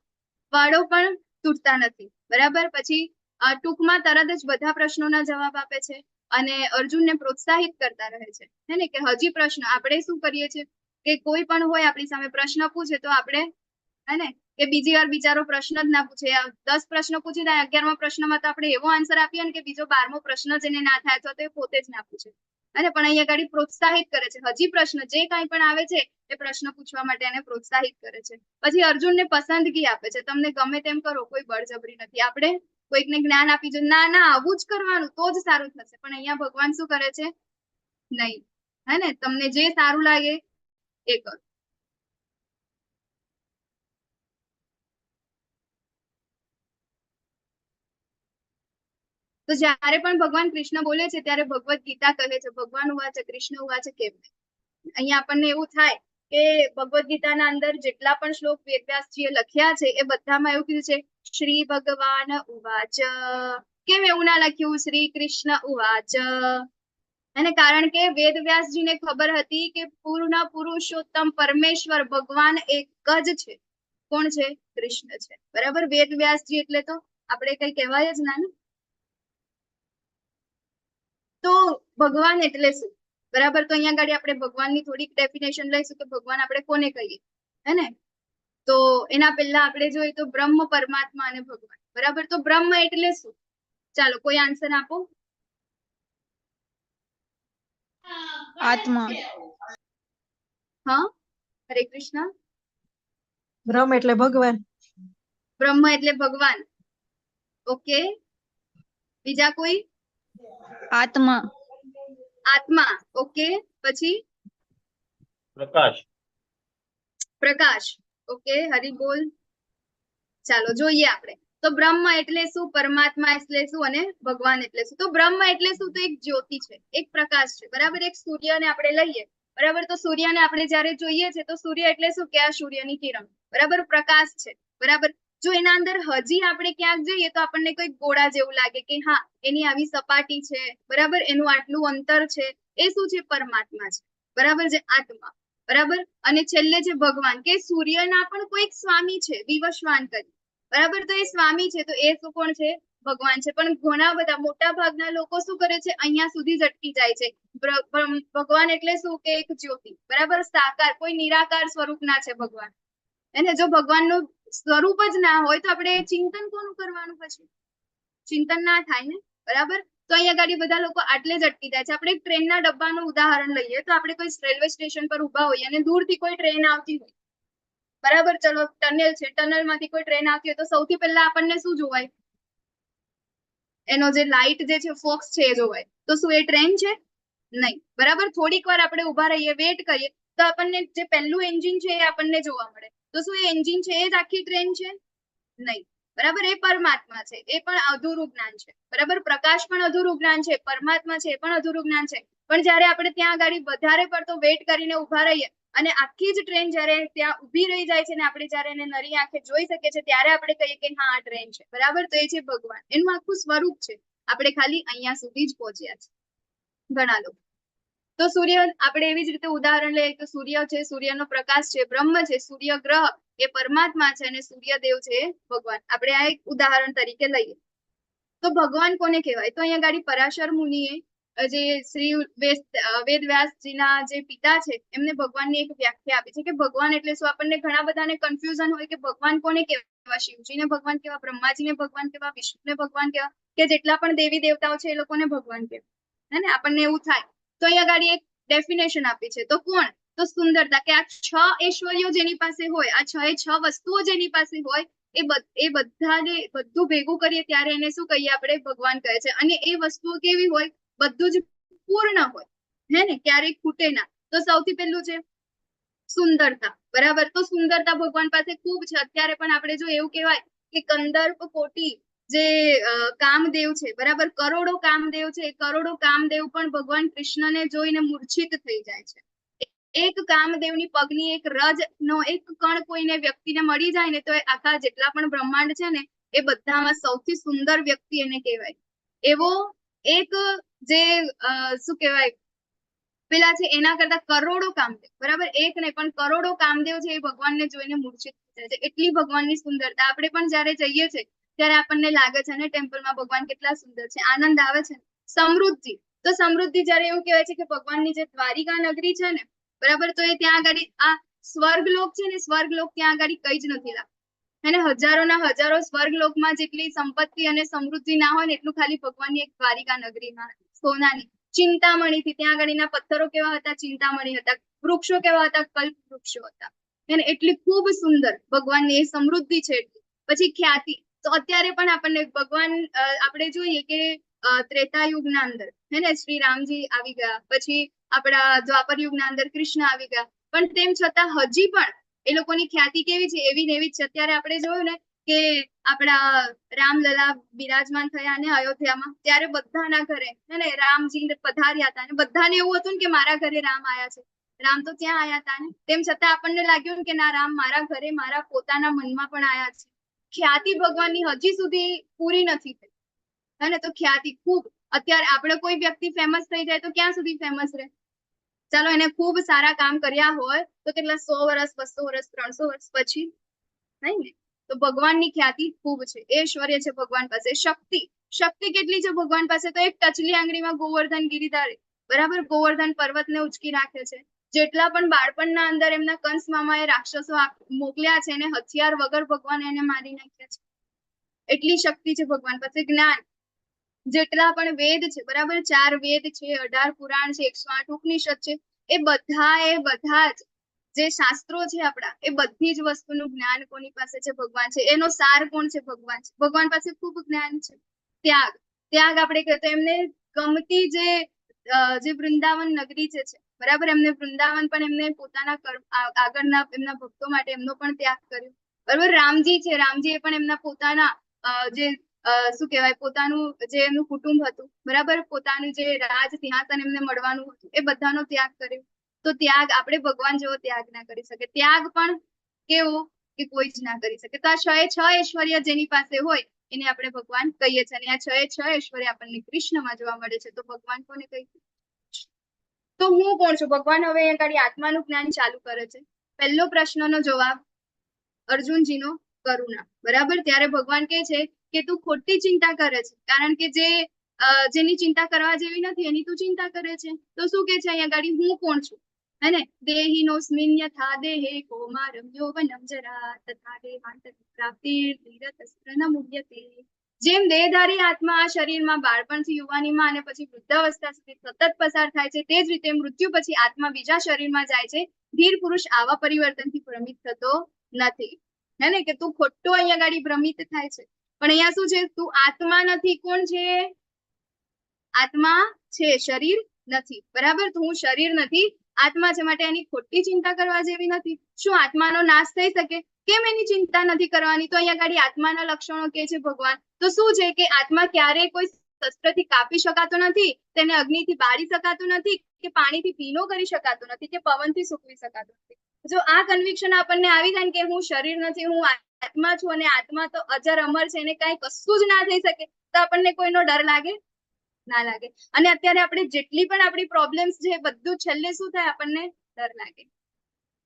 વાળો પણ તૂટતા નથી, બરાબર. પછી ટૂંકમાં તરત જ બધા પ્રશ્નોના જવાબ આપે છે, અને અર્જુનને પ્રોત્સાહિત કરતા રહે છે હે ને, કે હજી પ્રશ્ન આપણે શું કરીએ છીએ કે કોઈ પણ હોય આપણી સામે પ્રશ્ન પૂછે તો આપણે હે ને કે બીજી વાર બિચારો પ્રશ્ન જ ના પૂછે, 10 પ્રશ્ન પૂછી થાય 11મા પ્રશ્નમાં તો આપણે એવો આન્સર આપીએ ને કે બીજો 12મો પ્રશ્ન જ એને ના થાય અથવા તો એ પોતે જ ના પૂછે અને પણ અહીંયા ગાડી પ્રોત્સાહિત કરે છે, હજી પ્રશ્ન જે કાંઈ પણ આવે છે એ પ્રશ્ન પૂછવા માટે એને પ્રોત્સાહિત કરે છે. પછી અર્જુનને પસંદગી આપે છે, તમને ગમે તેમ કરો, કોઈ બળજબરી નથી. આપણે કોઈકને જ્ઞાન આપી જો ના ના આવું જ કરવાનું તો જ સારું થશે, પણ અહીંયા ભગવાન શું કરે છે, નહીં હે ને, તમને જે સારું લાગે એ કરો. તો જ્યારે પણ ભગવાન કૃષ્ણ બોલે છે ત્યારે ભગવદ ગીતા કહે છે ભગવાન ઉવાચ કૃષ્ણ ઉવાચ કેમ. અહીંયા આપણને એવું થાય કે ભગવદ ગીતાના અંદર જેટલા પણ શ્લોક વેદવ્યાસજીએ લખ્યા છે એ બધામાં એવું કીધું છે શ્રી ભગવાન ઉવાચ. કેમ એવું ના લખ્યું શ્રી કૃષ્ણ ઉવાચ? અને કારણ કે વેદવ્યાસજીને ખબર હતી કે પૂર્ણ પુરુષોત્તમ પરમેશ્વર ભગવાન એક જ છે. કોણ છે? કૃષ્ણ છે. બરાબર. વેદવ્યાસજી એટલે તો આપણે કઈ કહેવાય જ ના ને. તો ભગવાન એટલે શું? બરાબર. તો અહીંયા આગળ આપણે ભગવાનની થોડીક ડેફિનેશન લઈશું કે ભગવાન આપણે કોને કહીએ, હે ને. તો એના પહેલા આપણે જોઈએ તો બ્રહ્મ, પરમાત્મા અને ભગવાન. બરાબર. તો બ્રહ્મ એટલે શું? ચાલો કોઈ આન્સર આપો. આત્મા. હા, હરે કૃષ્ણ. બ્રહ્મ એટલે ભગવાન. બ્રહ્મ એટલે ભગવાન. ઓકે, બીજા કોઈ? આત્મા. આત્મા. ઓકે, પછી પ્રકાશ. પ્રકાશ. ઓકે, હરી બોલ. ચાલો જોઈએ આપણે. તો બ્રહ્મ એટલે શું, પરમાત્મા એટલે શું અને ભગવાન એટલે શું? તો બ્રહ્મ એટલે શું? તો એક જ્યોતિ છે, એક પ્રકાશ છે. બરાબર. એક સૂર્યને આપણે લઈએ, બરાબર. તો સૂર્યને આપણે જ્યારે જોઈએ છે તો સૂર્ય એટલે શું કે આ સૂર્યની કિરણ, બરાબર, પ્રકાશ છે. બરાબર. જો એના અંદર હજી આપણે ક્યાંક જઈએ તો આપણને કોઈ ગોળા જેવું લાગે કે હા એની આવી સપાટી છે, બરાબર, એનું આટલું અંતર છે. એ શું છે? પરમાત્મા છે. બરાબર, જે આત્મા. બરાબર. અને છેલ્લે છે ભગવાન, કે સૂર્યના પણ કોઈક સ્વામી છે, વિવસ્વાન કરી. બરાબર. તો એ સ્વામી છે, તો એ શું કોણ છે? ભગવાન છે. પણ ઘણા બધા મોટા ભાગના લોકો શું કરે છે, અહીંયા સુધી જ અટકી જાય છે. ભગવાન એટલે શું કે એક જ્યોતિ, બરાબર, સાકાર, કોઈ નિરાકાર સ્વરૂપના છે ભગવાન. અને જો ભગવાનનું સ્વરૂપ જ ના હોય તો આપણે ચિંતન કોનું કરવાનું? પછી ચિંતન ના થાય ને. બરાબર. તો અહીંયા ગાડી બધા લોકો આટલે જ અટકી જાય છે. આપણે એક ટ્રેનના ડબ્બાનું ઉદાહરણ લઈએ તો આપણે કોઈ રેલવે સ્ટેશન પર ઉભા હોઈએ અને દૂરથી કોઈ ટ્રેન આવતી હોય, બરાબર, ચલો ટનલ છે, ટનલ માંથી કોઈ ટ્રેન આવતી હોય તો સૌથી પહેલા આપણને શું જોવાય? એનો જે લાઇટ જે છે, ફોક્સ છે, એ જોવાય. તો શું એ ટ્રેન છે? નહીં. બરાબર. થોડીક વાર આપણે ઉભા રહીએ, વેટ કરીએ તો આપણને જે પહેલું એન્જિન છે એ આપણને જોવા મળે. તો શું એ એન્જિન છે એ જ આખી ટ્રેન છે? નહીં. બરાબર. એ પરમાત્મા છે, એ પણ અધૂરું જ્ઞાન છે. બરાબર. પ્રકાશ પણ અધૂરું જ્ઞાન છે, પરમાત્મા છે એ પણ અધૂરું જ્ઞાન છે. પણ જયારે આપણે ત્યાં આગળ વધારે પડતો વેટ કરીને ઉભા રહીએ અને આખી જ ટ્રેન જયારે ત્યાં ઉભી રહી જાય છે ને આપણે જયારે એને નરી આંખે જોઈ શકીએ છીએ ત્યારે આપણે કહીએ કે હા આ ટ્રેન છે. બરાબર. તો એ છે ભગવાન. એનું આખું સ્વરૂપ છે. આપણે ખાલી અહીંયા સુધી જ પહોંચ્યા છે ઘણા લોકો. તો સૂર્ય આપણે એવી જ રીતે ઉદાહરણ લઈએ તો સૂર્ય છે, સૂર્યનો પ્રકાશ છે, બ્રહ્મ છે, સૂર્ય ગ્રહ એ પરમાત્મા છે અને સૂર્યદેવ છે ભગવાન. આપણે આ એક ઉદાહરણ તરીકે લઈએ. તો ભગવાન કોને કહેવાય? તો અહીંયા ગાડી પરાશર મુનિએ જે શ્રી વેદવ્યાસજીના જે પિતા છે એમને ભગવાનની એક વ્યાખ્યા આપી છે કે ભગવાન એટલે શું. આપણને ઘણા બધાને કન્ફ્યુઝન હોય કે ભગવાન કોને કહેવાય? શિવજીને ભગવાન કેવા, બ્રહ્માજીને ભગવાન કેવા, વિષ્ણુને ભગવાન કેવા, કે જેટલા પણ દેવી દેવતાઓ છે એ લોકોને ભગવાન કહેવાય, હે ને. આપણને એવું થાય. તો અહીંયા ગાડી એક ડેફિનેશન આપી છે. તો કોણ? તો સુંદરતા, કે આ 6 ઐશ્વર્યો જેની પાસે હોય, આ 6 વસ્તુઓ જેની પાસે હોય એ બધાને બધું ભેગું કરીએ ત્યારે એને શું કહીએ આપણે? ભગવાન કહે છે. અને એ વસ્તુઓ કેવી હોય? બધું જ પૂર્ણ હોય, હે ને, ક્યારેય ખૂટે ના. તો સૌથી પહેલું છે સુંદરતા. બરાબર. તો સુંદરતા ભગવાન પાસે ખૂબ છે. અત્યારે પણ આપણે જો એવું કહેવાય કે કંદર્પ કોટી જે કામદેવ છે, બરાબર, કરોડો કામદેવ છે, કરોડો કામદેવ પણ ભગવાન કૃષ્ણને જોઈને મૂર્છિત થઈ જાય છે. એક કામદેવની પગની એક રજનો એક કણ કોઈને વ્યક્તિને મળી જાય ને તો આખા જેટલા પણ બ્રહ્માંડ છે ને એ બધામાં સૌથી સુંદર વ્યક્તિ એને કહેવાય. એવો એક જે શું કહેવાય પેલા છે એના કરતા કરોડો કામદેવ, બરાબર, એક નહીં પણ કરોડો કામદેવ છે એ ભગવાનને જોઈને મૂર્છિત થઈ જાય છે. એટલી ભગવાનની સુંદરતા. આપણે પણ જયારે જઈએ છીએ ત્યારે આપણને લાગે છે ને ટેમ્પલમાં ભગવાન કેટલા સુંદર છે, આનંદ આવે છે. સમૃદ્ધિ, તો સમૃદ્ધિ જ્યારે એવું કહેવાય છે કે ભગવાનની જે દ્વારિકા નગરી છે ને, બરાબર, તો એ ત્યાં આગળ આ સ્વર્ગલોક છે ને, સ્વર્ગલોક ત્યાં આગળ કઈ જ નથી લાગતું. અને હજારોના હજારો સ્વર્ગલોકમાં જેટલી સંપત્તિ અને સમૃદ્ધિ ના હોય ને એટલું ખાલી ભગવાનની એક દ્વારિકા નગરીમાં સોનાની ચિંતામણીથી, ત્યાં આગળના પથ્થરો કેવા હતા, ચિંતામણી હતા, વૃક્ષો કેવા હતા, કલ્પ વૃક્ષો હતા. અને એટલી ખૂબ સુંદર ભગવાનની એ સમૃદ્ધિ છે. પછી ખ્યાતિ, તો અત્યારે પણ આપણને ભગવાન આપણે જોઈએ કે ત્રેતા યુગના અંદર હે ને શ્રી રામજી આવી ગયા, પછી આપણા દ્વાપર યુગના અંદર કૃષ્ણ આવી ગયા, પણ તેમ છતાં હજી પણ એ લોકોની ખ્યાતિ કેવી છે, એવી ને એવી જ છે. અત્યારે આપણે જોયું ને કે આપણા રામલલા બિરાજમાન થયા ને અયોધ્યામાં, ત્યારે બધાના ઘરે હે ને રામજી પધાર્યા હતા, અને બધાને એવું હતું ને કે મારા ઘરે રામ આયા છે. રામ તો ત્યાં આયા હતા ને, તેમ છતાં આપણને લાગ્યું કે ના, રામ મારા ઘરે, મારા પોતાના મનમાં પણ આયા છે. ખ્યાતિ ભગવાનની હજી સુધી પૂરી નથી થઈ. અને તો ખ્યાતિ ખૂબ, અત્યારે આપણે કોઈ વ્યક્તિ ફેમસ થઈ જાય તો ક્યાં સુધી ફેમસ રહે? ચાલો એને ખૂબ સારા કામ કર્યા હોય તો કેટલા 100 વર્ષ, 200 વર્ષ, 300 વર્ષ પછી, નહીં ને? તો ભગવાનની ખ્યાતિ ખૂબ છે, ઐશ્વર્ય છે ભગવાન પાસે. શક્તિ, શક્તિ કેટલી છે ભગવાન પાસે? તો એક ટચલી આંગળીમાં ગોવર્ધન ગિરિધારી, બરાબર, ગોવર્ધન પર્વતને ઉચકી રાખે છે. જેટલા પણ બાળપણના અંદર એમના કંસ મામાએ રાક્ષસો મોકલ્યા છે, એને હથિયાર વગર ભગવાન એને મારી નાખ્યા છે. એટલી શક્તિ છે ભગવાન પાસે. જ્ઞાન, જેટલા પણ વેદ છે, બરાબર, 4 વેદ છે, 18 પુરાણ છે, 108 ઉપનિષદ છે, એ બધા જ જે શાસ્ત્રો છે આપણા, એ બધી જ વસ્તુનું જ્ઞાન કોની પાસે છે? ભગવાન છે. એનો સાર કોણ છે? ભગવાન છે. ભગવાન પાસે ખૂબ જ્ઞાન છે. ત્યાગ, ત્યાગ આપણે કહેતો એમને ગમતી જે વૃંદાવન નગરી છે, બરાબર, એમને વૃંદાવન પણ એમને પોતાના આગળના એમના ભક્તો માટે એમનો પણ ત્યાગ કર્યો, બરાબર. રામજી છે, રામજીએ પણ એમના પોતાના જે શું કહેવાય, પોતાનું જે એમનું કુટુંબ હતું, બરાબર, પોતાનું જે રાજ સિંહાસન એમને મળવાનું હતું, એ બધાનો ત્યાગ કર્યો. તો ત્યાગ, આપણે ભગવાન જેવો ત્યાગ ના કરી શકે. ત્યાગ પણ કેવો કે કોઈ જ ના કરી શકે. તો આ 6 ઐશ્વર્ય જેની પાસે હોય એને આપણે ભગવાન કહીએ છીએ. અને આ 6 ઐશ્વર્ય આપણને કૃષ્ણમાં જોવા મળે છે. તો ભગવાન કોને કહીએ? તો હું કોણ છું? ભગવાન હવે અહીંયા આગળ આત્માનું જ્ઞાન ચાલુ કરે છે. પહેલો પ્રશ્નનો જવાબ અર્જુનજીનો કરુણા, બરાબર. ત્યારે ભગવાન કહે છે કે તું ખોટી ચિંતા કરે છે, કારણ કે જેની ચિંતા કરવા જેવી નથી એની તું ચિંતા કરે છે. તો શું કે છે અહીંયા ગાડી? હું કોણ છું, હે ને? દેહિનોસ્મિન યથા દેહે કૌમારમ યૌવનમ જરા તથા દેહાંત પ્રાપ્તિર્ધીરતસ્ત્ર ન મુહ્યતે. જેમ દેહધારી આત્મા આ શરીરમાં બાળપણથી યુવાનીમાં અને પછી વૃદ્ધાવસ્થા સુધી સતત પસાર થાય છે, તે જ રીતે મૃત્યુ પછી આત્મા બીજા શરીરમાં જાય છે. ધીર પુરુષ આવા પરિવર્તનથી ભ્રમિત થતો નથી, હે ને? કે તું ખોટો અહીંયા ગાડી ભ્રમિત થાય છે, પણ અહીંયા શું છે? તું આત્મા નથી. કોણ છે? આત્મા છે, શરીર નથી, બરાબર. તો હું શરીર નથી, આત્મા છે, માટે એની ખોટી ચિંતા કરવા જેવી નથી. શું આત્માનો નાશ થઈ શકે? કેમ એની ચિંતા નથી કરવાની? તો અહીંયા ગાડી આત્માના લક્ષણો કે છે ભગવાન. તો શું છે કે આત્મા ક્યારેય કોઈ શસ્ત્રથી કાપી શકાતો નથી, તેને અગ્નિથી બાળી શકાતો નથી, કે પાણીથી ભીનો કરી શકાતો નથી, કે પવનથી સૂકવી શકાતો નથી. જો આ કન્વિક્શન આપણને આવી જાય કે હું શરીર નથી, હું આત્મા છું, અને આત્મા તો અજર અમર છે, એને કઈ કશું જ ના થઈ શકે, તો આપણને કોઈનો ડર લાગે? ના લાગે. અને અત્યારે આપણે જેટલી પણ આપણી પ્રોબ્લેમ્સ છે, બધું છેલ્લે શું થાય? આપણને ડર લાગે,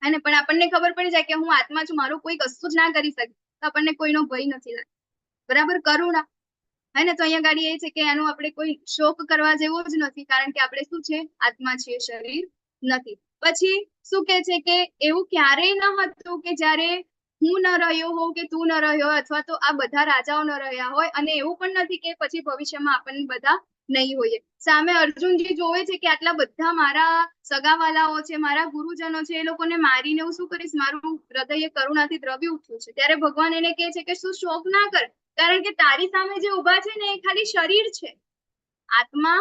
અને પણ આપણને ખબર પડી જાય કે હું આત્મા છું, મારું કોઈ કશું જ ના કરી શકે, તો આપણને કોઈનો ભય નથી લાગતો, બરાબર. કરુણા, હે ને? તો અહીંયા ગાડી એ છે કે એનો આપણે કોઈ શોક કરવા જેવો જ નથી, કારણ કે આપણે શું છે? આત્મા છીએ, શરીર નથી. પછી શું કે છે કે એવું ક્યારેય ન હતું કે જ્યારે હું ન રહ્યો હોઉં કે તું ન રહ્યો હોય, અથવા તો આ બધા રાજાઓ ન રહ્યા હોય, અને એવું પણ નથી કે પછી ભવિષ્યમાં આપણને બધા નહીં હોઈએ. સામે અર્જુનજી જોવે છે કે આટલા બધા મારા સગાવાલાઓ છે, મારા ગુરુજનો છે, એ લોકોને મારીને હું શું કરીશ? મારું હૃદય કરુણાથી દ્રવી ઉઠ્યું છે. ત્યારે ભગવાન એને કહે છે કે શું શોક ના કર, કારણ કે તારી સામે જે ઉભા છે ને એ ખાલી શરીર છે, આત્મા,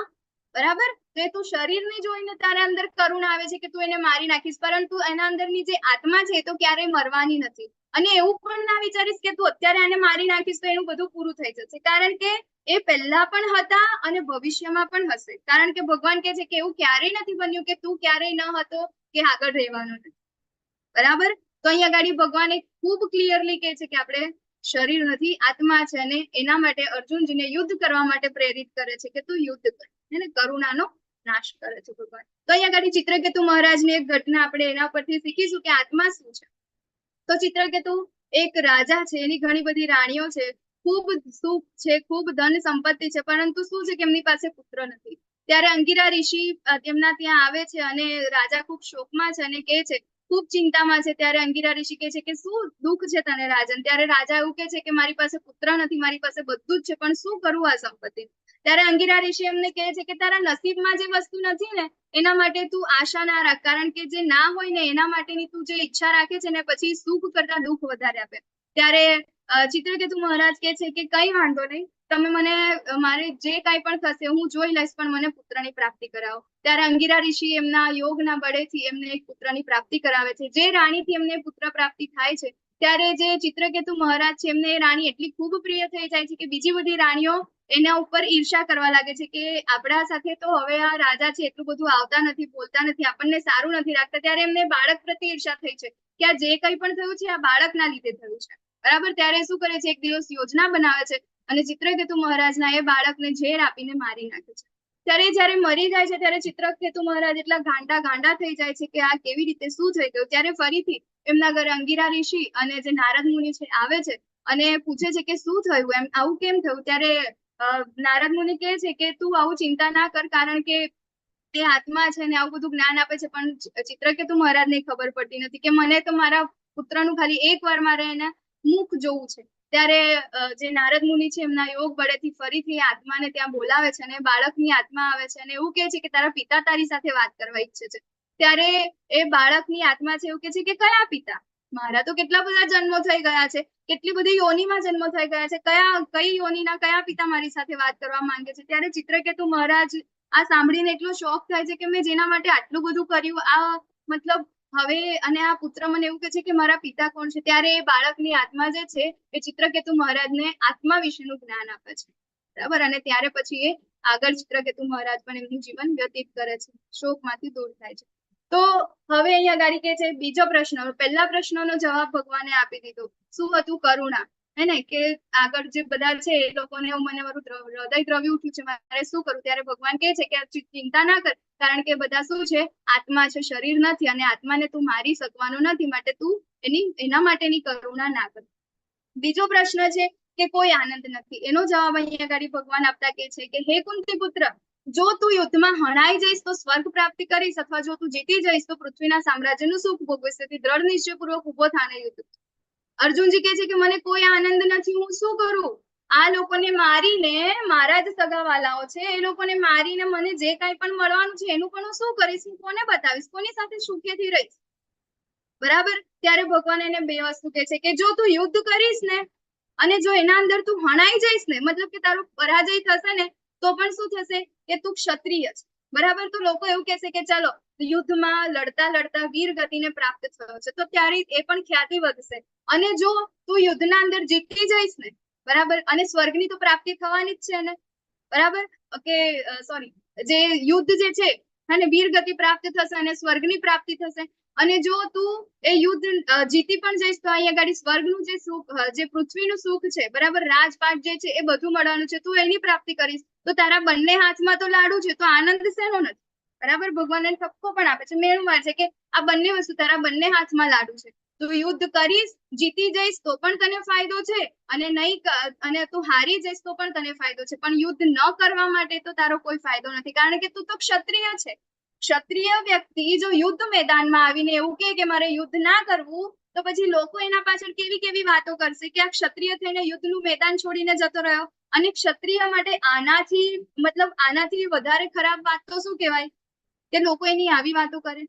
બરાબર. તો એ તું શરીરને જોઈને તારા અંદર કરુણા આવે છે કે તું એને મારી નાખીશ, પરંતુ એના અંદરની જે આત્મા છે એ તો ક્યારેય મરવાની નથી. અને એવું પણ ના વિચારીશ કે તું અત્યારે આને મારી નાખીશ તો એનું બધું પૂરું થઈ જશે, કારણ કે એ પહેલા પણ હતા અને ભવિષ્યમાં પણ હશે. કારણ કે ભગવાન કહે છે કે એવું ક્યારેય નથી બન્યું કે તું ક્યારેય ન હતો કે આગળ રહેવાનો નથી, બરાબર. તો અહીંયા ગાડી ભગવાન ખૂબ ક્લિયરલી કહે છે કે આપણે શરીર નથી, આત્મા છે, અને એના માટે અર્જુનજીને યુદ્ધ કરવા માટે પ્રેરિત કરે છે કે તું યુદ્ધ કર, એને કરુણાનો નાશ કરે છે ભગવાન. તો અહીંયા ગાડી ચિત્રકેતુ મહારાજની એક ઘટના આપણે એના પરથી શીખીશું કે આત્મા શું છે. તો ચિત્રકેતુ એક રાજા છે, એની ઘણી બધી રાણીઓ છે, ખૂબ સુખ છે, ખૂબ ધન સંપત્તિ છે, પરંતુ શું છે કે એમની પાસે પુત્ર નથી. ત્યારે અંગિરા ઋષિ તેમના ત્યાં આવે છે અને રાજા ખૂબ શોકમાં છે અને કહે છે, ખૂબ ચિંતામાં છે. ત્યારે અંગિરા ઋષિ કહે છે કે શું દુઃખ છે તને રાજન? ત્યારે રાજા એવું કહે છે કે મારી પાસે પુત્ર નથી, મારી પાસે બધું જ છે, પણ શું કરું આ સંપત્તિ? ત્યારે અંગિરા ઋષિ એમને કહે છે કે તારા નસીબમાં જે વસ્તુ નથી ને એના માટે તું આશા ના રાખ, કારણ કે જે ના હોય ને એના માટેની તું જે ઈચ્છા રાખે છે ને પછી સુખ કરતા દુઃખ વધારે આપે. ત્યારે ચિત્રકેતુ મહારાજ કહે છે કે કઈ વાંધો નહીં, તમે મને મારે જે કાંઈ પણ થશે હું જોઈ લઈશ, પણ મને પુત્રની પ્રાપ્તિ કરાવો. ત્યારે અંગિરા ઋષિ એમના યોગના બળેથી એમને એક પુત્રની પ્રાપ્તિ કરાવે છે. જે રાણીથી એમને પુત્ર પ્રાપ્તિ થાય છે ત્યારે જે ચિત્રકેતુ મહારાજ છે એમને એ રાણી એટલી ખૂબ પ્રિય થઈ જાય છે કે બીજી બધી રાણીઓ એના ઉપર ઈર્ષા કરવા લાગે છે કે આપણા સાથે તો હવે આ રાજા છે એટલું બધું આવતા નથી, બોલતા નથી, આપણને સારું નથી રાખતા. ત્યારે એમને બાળક પ્રત્યે ઈર્ષા થઈ છે કે આ જે કંઈ પણ થયું છે આ બાળકના લીધે થયું છે, બરાબર. ત્યારે શું કરે છે, એક દિવસ યોજના બનાવે છે અને ચિત્રકેતુ મહારાજના એ બાળકને ઝેર આપીને મારી નાખે છે. ત્યારે જયારે મરી જાય છે ત્યારે ચિત્રકેતુ મહારાજ એટલા ગાંડા થઈ જાય છે કે આ કેવી રીતે શું થઈ ગયું. ત્યારે ફરીથી એમના ઘરે અંગિરા ઋષિ અને જે નારદ મુનિ છે આવે છે અને પૂછે છે કે શું થયું, એમ આવું કેમ થયું? ત્યારે નારદ મુનિ કહે છે કે તું આવું ચિંતા ના કર, કારણ કે તે આત્મા છે ને આવું બધું જ્ઞાન આપે છે, પણ ચિત્રકેતુ મહારાજને ખબર પડતી નથી કે મને તો મારા પુત્રનું ખાલી એક વાર મારે એને મુખ જોવું છે. ત્યારે જે નારદ મુનિ છે એમના યોગ બળેથી ફરીથી આત્માને ત્યાં બોલાવે છે અને બાળકની આત્મા આવે છે અને એવું કહે છે કે તારા પિતા તારી સાથે વાત કરવા ઈચ્છે છે. ત્યારે એ બાળકની આત્મા છે એવું કહે છે કે કયા પિતા? મારા તો કેટલા બધા જન્મો થઈ ગયા છે, કેટલી બધી યોનિમાં જન્મો થઈ ગયા છે, કઈ યોનિના કયા પિતા મારી સાથે વાત કરવા માંગે છે? ત્યારે ચિત્રકેતુ મહારાજ આ સાંભળીને એટલો શોખ થાય છે કે મેં જેના માટે આટલું બધું કર્યું, આ મતલબ હવે અને આ પુત્ર મને એવું કહે છે કે મારા પિતા કોણ છે? ત્યારે એ બાળકની આત્મા જે છે એ ચિત્રકેતુ મહારાજને આત્મા વિશેનું જ્ઞાન આપે છે, બરાબર. અને ત્યારે પછી એ આગળ ચિત્રકેતુ મહારાજ પણ એમનું જીવન વ્યતીત કરે છે, શોકમાંથી દૂર થાય છે. તો હવે અહીંયા ગાડી કે છે બીજો પ્રશ્ન. પહેલા પ્રશ્નનો જવાબ ભગવાને આપી દીધો, શું હતું? કરુણા, હે ને, કે આગળ જે બધા છે એ લોકોને મને મારું હૃદય દ્રવી ઉઠ્યું છે, મારે શું કરું? ત્યારે ભગવાન કહે છે કે આ ચિંતા ના કર, કારણ કે બધા શું છે, આત્મા છે, શરીર નથી, અને આત્માને તું મારી શકવાનો નથી, માટે તું એના માટેની કરુણા ના કર. બીજો પ્રશ્ન છે કે કોઈ આનંદ નથી. એનો જવાબ અહીંયા આગળ ભગવાન આપતા કે છે કે હે કુંતી પુત્ર, જો તું યુદ્ધમાં હણાઈ જઈશ તો સ્વર્ગ પ્રાપ્તિ કરીશ, અથવા જો તું જીતી જઈશ તો પૃથ્વીના સામ્રાજ્યનું સુખ ભોગવીશ. તેથી દ્રઢ નિશ્ચયપૂર્વક ઉભો થાને યુદ્ધ. અર્જુનજી કહે છે કે મને કોઈ આનંદ નથી, હું શું કરું? આ લોકોને મારીને, મારા જ સગાવાલાઓ છે એ લોકોને મારીને મને જે કાંઈ પણ મળવાનું છે એનું પણ હું શું કરીશ? હું કોને બતાવીશ? કોની સાથે સુખેથી રહીશ? બરાબર. ત્યારે ભગવાન એને બે વસ્તુ કહે છે કે જો તું યુદ્ધ કરીશ ને અને જો એના અંદર તું હણાઈ જઈશ ને, મતલબ કે તારો પરાજય થશે ને, તો પણ શું થશે કે તું ક્ષત્રિય છે, બરાબર. તો લોકો એવું કહેશે કે ચાલો યુદ્ધમાં લડતા લડતા વીર ગતિને પ્રાપ્ત થયો છે, તો ત્યારે એ પણ ખ્યાતિ વધશે. અને જો તું યુદ્ધના અંદર જીતી જઈશ ને, બરાબર, અને સ્વર્ગની તો પ્રાપ્તિ થવાની જ છે ને, બરાબર. કે સોરી, જે યુદ્ધ જે છે અને વીર ગતિ પ્રાપ્ત થશે અને સ્વર્ગની પ્રાપ્તિ થશે. અને જો તું એ યુદ્ધ જીતી પણ જઈશ તો અહીંયા ગાડી સ્વર્ગનું જે સુખ, જે પૃથ્વીનું સુખ છે, બરાબર, રાજપાટ જે છે એ બધું મળવાનું છે, તું એની પ્રાપ્તિ કરીશ. તો તારા બંને હાથમાં તો લાડુ છે, તો આનંદ શેનો નથી? બરાબર. ભગવાન એને ઠપકો પણ આપે છે, મેળું માર છે કે આ બંને વસ્તુ, તારા બંને હાથમાં લાડુ છે, તું યુદ્ધ કરીશ, જીતી જઈશ તો પણ તને ફાયદો છે, અને નહીં અને તું હારી જઈશ તો પણ તને ફાયદો છે, પણ યુદ્ધ ન કરવા માટે તો તારો કોઈ ફાયદો નથી, કારણ કે તું તો ક્ષત્રિય છે. ક્ષત્રિય વ્યક્તિ જો યુદ્ધ મેદાનમાં આવીને એવું કે મારે યુદ્ધ ના કરવું, તો પછી લોકો એના પાછળ કેવી કેવી વાતો કરશે કે આ ક્ષત્રિય થઈને યુદ્ધનું મેદાન છોડીને જતો રહ્યો. અને ક્ષત્રિય માટે આનાથી વધારે ખરાબ વાત તો શું કહેવાય કે લોકો એની આવી વાતો કરે,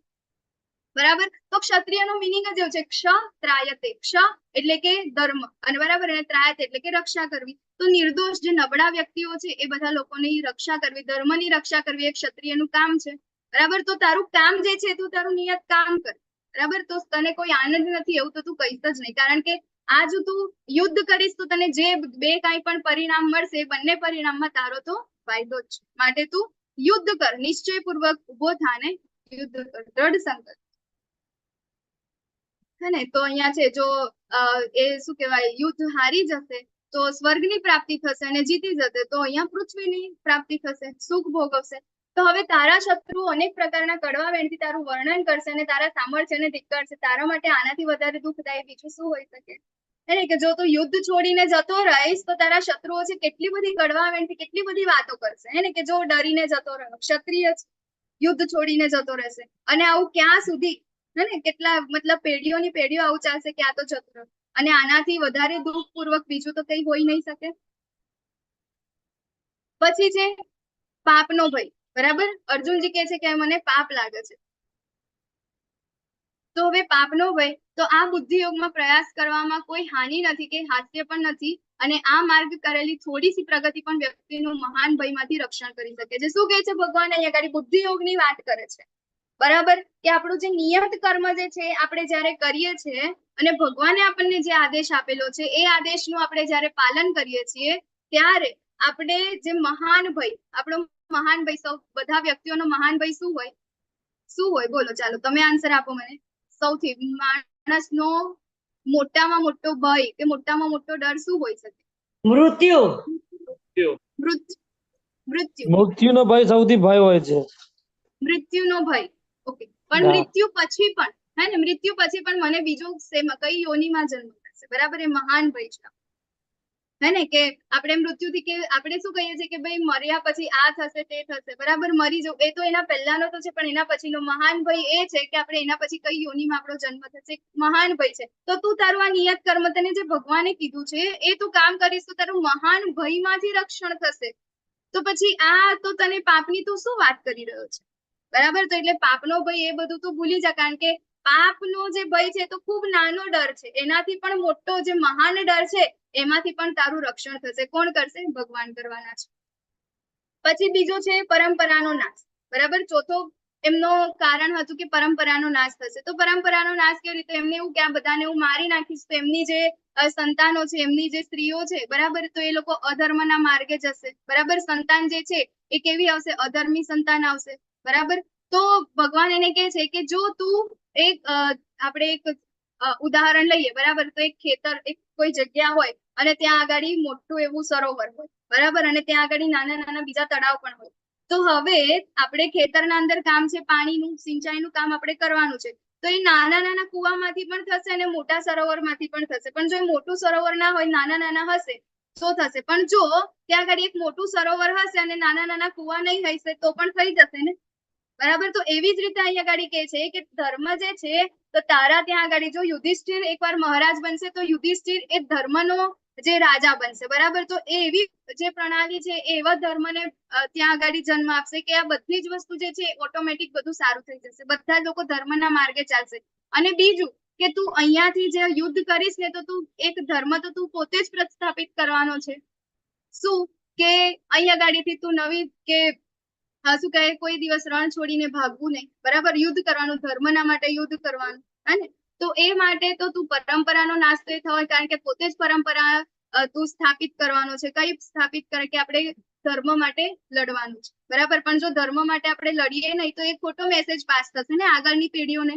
બરાબર. તો ક્ષત્રિયનો મિનિંગ જ એવું છે, ક્ષત્રાયતે, ક્ષ એટલે કે ધર્મ, અને બરાબર, અને ત્રાયત એટલે કે રક્ષા કરવી. તો નિર્દોષ જે નબળા વ્યક્તિઓ છે એ બધા લોકોની રક્ષા કરવી, ધર્મની રક્ષા કરવી એ ક્ષત્રિયનું કામ છે, બરાબર. તો તારું કામ જે છે તું તારું નિયત કામ કર, બરાબર. તો તને કોઈ આનંદ નથી એવું તો તું કહીશ જ નહીં, કારણ કે આ જો તું યુદ્ધ કરીશ તો તને જે બે કાંઈ પણ પરિણામ મળશે એ બંને પરિણામમાં તારો તો ફાયદો જ છે, માટે તું યુદ્ધ કર, નિશ્ચયપૂર્વક ઉભો થાને યુદ્ધ કર, દ્રઢ સંકલ્પ, હે ને. તો અહીંયા છે જો એ શું કહેવાય, યુદ્ધ હારી જશે તો સ્વર્ગની પ્રાપ્તિ થશે, અને જીતી જશે તો અહીંયા પૃથ્વીની પ્રાપ્તિ થશે, સુખ ભોગવશે. તો હવે તારા શત્રુઓ અનેક પ્રકારના કડવા વેણથી તારું વર્ણન કરશે અને તારા સામર્થ્યને ધિક્કારશે. તારા માટે આનાથી વધારે દુઃખદાયી બીજું શું હોઈ શકે? હે ને, કે જો તું યુદ્ધ છોડીને જતો રહીશ તો તારા શત્રુઓ છે કેટલી બધી કડવાવેણથી કેટલી બધી વાતો કરશે, હે ને, કે જો ડરીને જતો રહ્યો ક્ષત્રિય જ યુદ્ધ છોડીને જતો રહેશે, અને આવું ક્યાં સુધી, હે ને, કેટલા મતલબ પેઢીઓની પેઢીઓ આવું ચાલશે કે આ તો જતો રહ્યો, અને આનાથી વધારે દુઃખપૂર્વક બીજું તો કઈ હોઈ નહીં શકે. પછી છે પાપનો ભય, બરાબર. અર્જુનજી કહે છે કે મને પાપ લાગે છે. તો હવે પાપનો ભય, તો આ બુદ્ધિ યોગમાં પ્રયાસ કરવામાં કોઈ હાનિ નથી કે હાસ્ય પણ નથી, અને આ માર્ગ કરેલી થોડી સી પ્રગતિ પણ વ્યક્તિનું મહાન ભયમાંથી રક્ષણ કરી શકે છે. શું કહે છે ભગવાન અહીંયા આગળ? બુદ્ધિ યોગની વાત કરે છે, બરાબર, કે આપણું જે નિયત કર્મ જે છે આપણે જયારે કરીએ છીએ અને ભગવાને આપણને જે આદેશ આપેલો છે એ આદેશનું આપણે જયારે પાલન કરીએ છીએ ત્યારે આપણે જે મહાન ભય, આપણો મહાન ભય, સૌ બધા વ્યક્તિઓનો મહાન ભય શું હોય? શું હોય? બોલો, ચાલો તમે આન્સર આપો મને. સૌથી માણસનો મોટામાં મોટો ભય કે મોટામાં મોટો ડર શું હોઈ શકે? મૃત્યુ. મૃત્યુનો ભય સૌથી ભય હોય છે. મૃત્યુનો ભય, ઓકે. પણ મૃત્યુ પછી પણ, હે ને, મૃત્યુ પછી પણ મને બીજું કઈ યોનિમાં જન્મ મળશે, બરાબર, એ મહાન ભય છે, હે ને, કે આપણે મૃત્યુથી કે આપણે શું કહીએ છીએ કે ભાઈ મર્યા પછી આ થશે તે થશે, બરાબર, મરી જવું એ તો એના પહેલાનો તો છે, પણ એના પછીનો મહાન ભય એ છે કે આપણે એના પછી કઈ યોનિમાં આપણો જન્મ થશે, મહાન ભય છે. તો તું તારું આ નિયત કર્મ તને જે ભગવાને કીધું છે એ તું કામ કરીશ તો તારું મહાન ભયમાંથી રક્ષણ થશે. તો પછી આ તો તને પાપની તું શું વાત કરી રહ્યો છે, બરાબર. તો એટલે પાપનો ભય એ બધું તું ભૂલી જા, કારણ કે પાપનો જે ભય છે તો ખૂબ નાનો ડર છે, એનાથી પણ મોટો જે મહાન ડર છે એમાંથી પણ તારું રક્ષણ થશે. કોણ કરશે? ભગવાન કરવાના છે. પછી બીજો છે પરંપરાનો નાશ, બરાબર. ચોથો એમનો કારણ હતું કે પરંપરાનો નાશ થશે. તો પરંપરાનો નાશ કેવી રીતે? એમને એવું કે આ બધાને હું મારી નાખીશ તો એમની જે સંતાનો છે, એમની જે સ્ત્રીઓ છે, બરાબર, તો એ લોકો અધર્મના માર્ગે જશે, બરાબર. સંતાન જે છે એ કેવી આવશે? અધર્મી સંતાન આવશે, બરાબર. તો ભગવાન એને કહે છે કે જો તું આપણે એક ઉદાહરણ લઈએ, બરાબર, તો એક ખેતર, એક કોઈ જગ્યા હોય અને ત્યાં આગળ મોટું એવું સરોવર હોય, બરાબર, અને ત્યાં આગળ નાના નાના બીજા તળાવ પણ હોય. તો હવે આપણે ખેતરના અંદર કામ છે પાણીનું, સિંચાઈનું કામ આપણે કરવાનું છે, તો એ નાના નાના કુવામાંથી પણ થશે અને મોટા સરોવરમાંથી પણ થશે. પણ જો એ મોટું સરોવર ના હોય, નાના નાના હશે, તો થશે. પણ જો ત્યાં આગળ એક મોટું સરોવર હશે અને નાના નાના કુવા નહીં હશે તો પણ થઈ જશે ને, બરાબર. તો એવી જ રીતે અહીંયા આગળ કહે છે કે ધર્મ જે છે, તો તારા ત્યાં આગળ જો યુધિષ્ઠિર એકવાર મહારાજ બનશે તો યુધિષ્ઠિર એ ધર્મનો જે રાજા બનશે, બરાબર. તો એ એવી જે પ્રણાલી છે એ એવા ધર્મને ત્યાં આગળ જન્મ આપશે કે આ બધી જ વસ્તુ જે છે ઓટોમેટિક બધું સારું થઈ જશે, બધા લોકો ધર્મના માર્ગે ચાલશે. અને બીજું કે તું અહીંયાથી જે યુદ્ધ કરીશ ને તો તું એક ધર્મ તો તું પોતે જ પ્રસ્થાપિત કરવાનો છે. શું કે અહીંયા ગાડીથી તું નવી કે શું કહે, કોઈ દિવસ રણ છોડીને ભાગવું નહીં, બરાબર, યુદ્ધ કરવાનું, ધર્મના માટે યુદ્ધ કરવાનું, હે ને. તો એ માટે તો તું પરંપરાનો નાશ તો થયો, કારણ કે પોતે જ પરંપરા તું સ્થાપિત કરવાનો છે. કઈ સ્થાપિત કરે? કે આપણે ધર્મ માટે લડવાનું છે, બરાબર. પણ જો ધર્મ માટે આપણે લડીએ નહીં તો એક ખોટો મેસેજ પાસ થશે ને આગળની પેઢીઓને,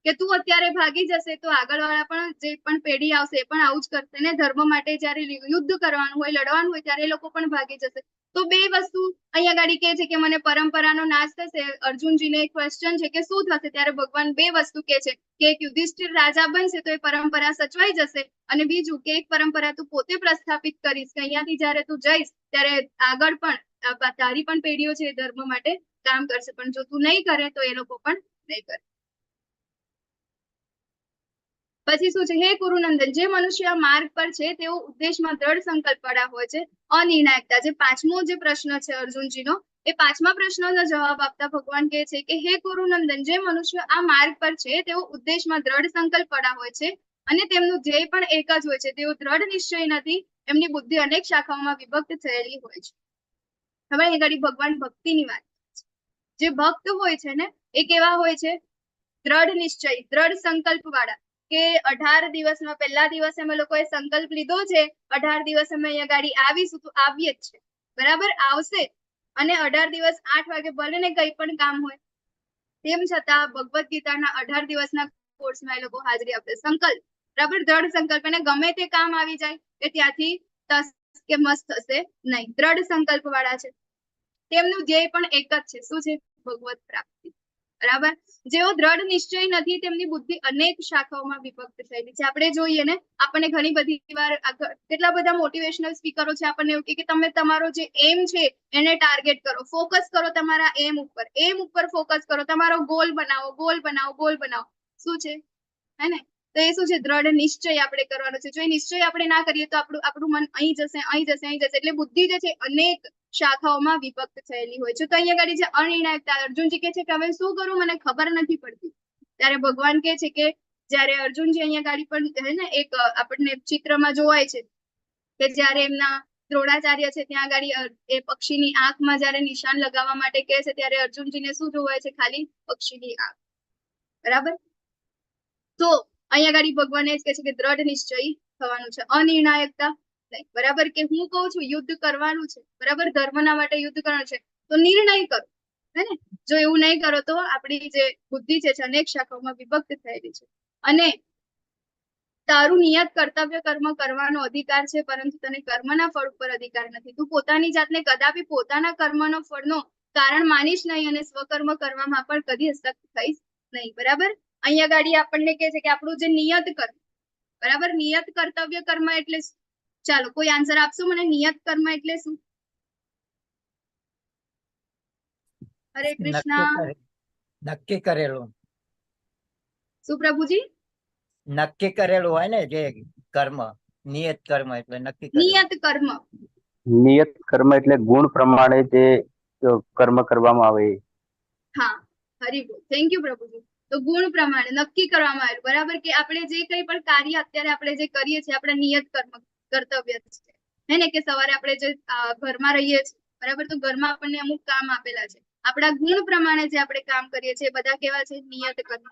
કે તું અત્યારે ભાગી જશે તો આગળવાળા પણ જે પણ પેઢી આવશે એ પણ આવું જ કરશે ને. ધર્મ માટે જયારે યુદ્ધ કરવાનું હોય, લડવાનું હોય, ત્યારે એ લોકો પણ ભાગી જશે. તો બે વસ્તુ અહીંયા ગાડી કહે છે કે મને પરંપરાનો નાશ થશે. અર્જુનજીને એક ક્વેશ્ચન છે કે શું થશે, ત્યારે ભગવાન બે વસ્તુ કહે છે કે એક યુધિષ્ઠિર રાજા બનશે તો એ પરંપરા સચવાઈ જશે, અને બીજું કે એક પરંપરા તું પોતે પ્રસ્થાપિત કરીશ કે અહીંયાથી જયારે તું જઈશ ત્યારે આગળ પણ તારી પણ પેઢીઓ છે ધર્મ માટે કામ કરશે, પણ જો તું નહીં કરે તો એ લોકો પણ નહીં કરે. પછી શું છે? હે કુરુનંદન, જે મનુષ્ય માર્ગ પર છે તેઓ ઉદ્દેશમાં દ્રઢ સંકલ્પ વાળા હોય છે. અનિર્ણાયકતા, જે પાંચમો જે પ્રશ્ન છે અર્જુનજીનો, એ પાંચમા પ્રશ્નનો જવાબ આપતા ભગવાન કહે છે કે હે કુરુનંદન, જે મનુષ્ય આ માર્ગ પર છે તેઓ ઉદ્દેશમાં દ્રઢ સંકલ્પ વાળા હોય છે અને તેમનું ધ્યેય પણ એક જ હોય છે. તેઓ દ્રઢ નિશ્ચય નથી, એમની બુદ્ધિ અનેક શાખાઓમાં વિભક્ત થયેલી હોય છે. હવે અહીં આગળ ભગવાન ભક્તિની વાત છે. જે ભક્ત હોય છે ને એ કેવા હોય છે? દ્રઢ નિશ્ચય, દ્રઢ સંકલ્પ વાળા, કે 18 દિવસમાં પહેલા દિવસે અમે લોકોએ સંકલ્પ લીધો છે, 18 દિવસ અમે અહીંયા ગાડી આવીશું તો આવીએ જ છે, બરાબર, આવશે. અને 18 દિવસ 8 વાગે ભલે ને કઈ પણ કામ હોય, તેમ છતાં ભગવદ ગીતાના 18 દિવસના કોર્સમાં એ લોકો હાજરી આપશે. સંકલ્પ, બરાબર, દ્રઢ સંકલ્પ, અને ગમે તે કામ આવી જાય એ ત્યાંથી તસ કે મસ્ત થશે નહીં. દ્રઢ સંકલ્પ વાળા છે. તેમનું ધ્યેય પણ એક જ છે. શું છે? ભગવત પ્રાપ્તિ, બરાબર. જેઓ દ્રઢ નિશ્ચય નથી તેમની બુદ્ધિ અનેક શાખાઓમાં વિભક્ત થયેલી છે. આપણે જોઈએ ને, આપણને ઘણી બધી વાર કેટલા બધા મોટિવેશનલ સ્પીકરો છે, આપણને એવું કહે કે તમે તમારો જે એમ છે એને ટાર્ગેટ કરો, ફોકસ કરો તમારા એમ ઉપર ફોકસ કરો, તમારો ગોલ બનાવો. શું છે હે ને? તો એ શું છે? દ્રઢ નિશ્ચય આપણે કરવાનો છે. જો એ નિશ્ચય આપણે ના કરીએ તો આપણું મન અહીં જશે. એટલે બુદ્ધિ જે છે અનેક શાખાઓમાં વિભક્ત થયેલી હોય છે. તો અહીંયા ગાડી છે અનિર્ણાયકતા. અર્જુનજી કહે છે કે હવે શું કરું, મને ખબર નથી પડતી. ત્યારે ભગવાન કહે છે કે જ્યારે અર્જુનજી અહીંયા ગાડી પણ હે ને એક આપણને ચિત્રમાં જોવાય છે કે જ્યારે એમના દ્રોણાચાર્ય છે ત્યાં ગાડી એ પક્ષીની આંખમાં જ્યારે નિશાન લગાવવા માટે કહે છે ત્યારે અર્જુનજીને શું જોવાય છે? ખાલી પક્ષીની આંખ. બરાબર. તો અહીંયા ગાડી ભગવાન એ જ કહે છે કે દ્રઢ નિશ્ચય થવાનું છે, અનિર્ણાયકતા નહીં. બરાબર. કે હું કહું છું યુદ્ધ કરવાનું છે, બરાબર, ધર્મના માટે યુદ્ધ કરવાનું છે, તો નિર્ણય કરો, હે ને? જો એવું નહીં કરો તો આપણી જે બુદ્ધિ છે અનેક શાખાઓમાં વિભક્ત થયેલી છે. અને તારું નિયત કર્તવ્ય કર્મ કરવાનો અધિકાર છે, પરંતુ તને કર્મના ફળ ઉપર અધિકાર નથી. તું પોતાની જાતને કદાપી પોતાના કર્મનો ફળનો કારણ માનીશ નહીં અને સ્વકર્મ કરવામાં પણ કદી હસ્તક્ષેપ થઈશ નહીં. બરાબર. અહીંયા ગાડી આપણને કહે છે કે આપણું જે નિયત કર્મ, બરાબર, નિયત કર્તવ્ય કર્મ એટલે શું? ચાલો કોઈ આન્સર આપશો મને? નિયત કર્મ એટલે શું? હરે કૃષ્ણ. નક્કી કરેલું. શું પ્રભુજી? નક્કી કરેલું હોય ને જે કર્મ, નિયત કર્મ એટલે નક્કી કરેલું. નિયત કર્મ. નિયત કર્મ એટલે ગુણ પ્રમાણે જે કર્મ કરવામાં આવે. હા, હરી બોલ. થેન્ક યુ પ્રભુજી. તો ગુણ પ્રમાણે નક્કી કરવામાં આવ્યું. બરાબર. કે આપણે જે કંઈ પણ કાર્ય અત્યારે આપણે જે કરીએ છીએ આપણે નિયત કર્તવ્ય છે, હે ને? કે સવારે આપણે જે ઘરમાં રહીએ છીએ, બરાબર, તો ઘરમાં આપણને અમુક કામ આપેલા છે, આપણા ગુણ પ્રમાણે જે આપણે કામ કરીએ છીએ બધા કેવા છે? નિયત કર્મ,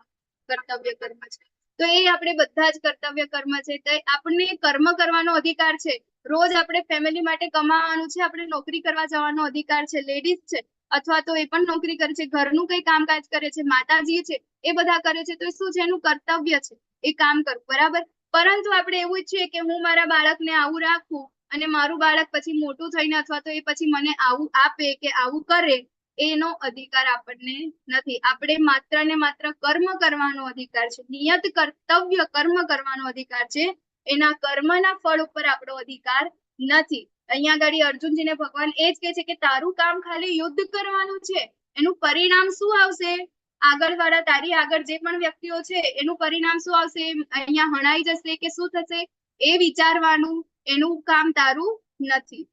કર્તવ્ય કર્મ છે. તો એ આપણે બધા જ કર્તવ્ય કર્મ છે. તો આપણને કર્મ કરવાનો અધિકાર છે. રોજ આપણે ફેમિલી માટે કમાવાનું છે, આપણે નોકરી કરવા જવાનો અધિકાર છે. લેડીઝ છે અથવા તો એ પણ નોકરી કરે છે, ઘરનું કઈ કામકાજ કરે છે, માતાજી છે, એ બધા કરે છે. તો શું છે? એનું કર્તવ્ય છે એ કામ કરવું. બરાબર. પરંતુ આપણે એવું છે કે હું મારા બાળકને આવું રાખું અને મારું બાળક પછી મોટું થઈને અથવા તો એ પછી મને આવું આપે કે આવું કરે, એનો અધિકાર આપણને નથી. આપણે માત્ર ને માત્ર કર્મ કરવાનો અધિકાર છે, નિયત કર્તવ્ય કર્મ કરવાનો અધિકાર છે. એના કર્મના ફળ ઉપર આપણો અધિકાર નથી. અહીંયા આગળ અર્જુનજીને ભગવાન એ જ કહે છે કે તારું કામ ખાલી યુદ્ધ કરવાનું છે, એનું પરિણામ શું આવશે? આગળ વાળા તારી આગળ જે પણ વ્યક્તિઓ છે એનું પરિણામ શું આવશે? અહીંયા હણાઈ જશે કે શું થશે એ વિચારવાનું એનું કામ તારું નથી.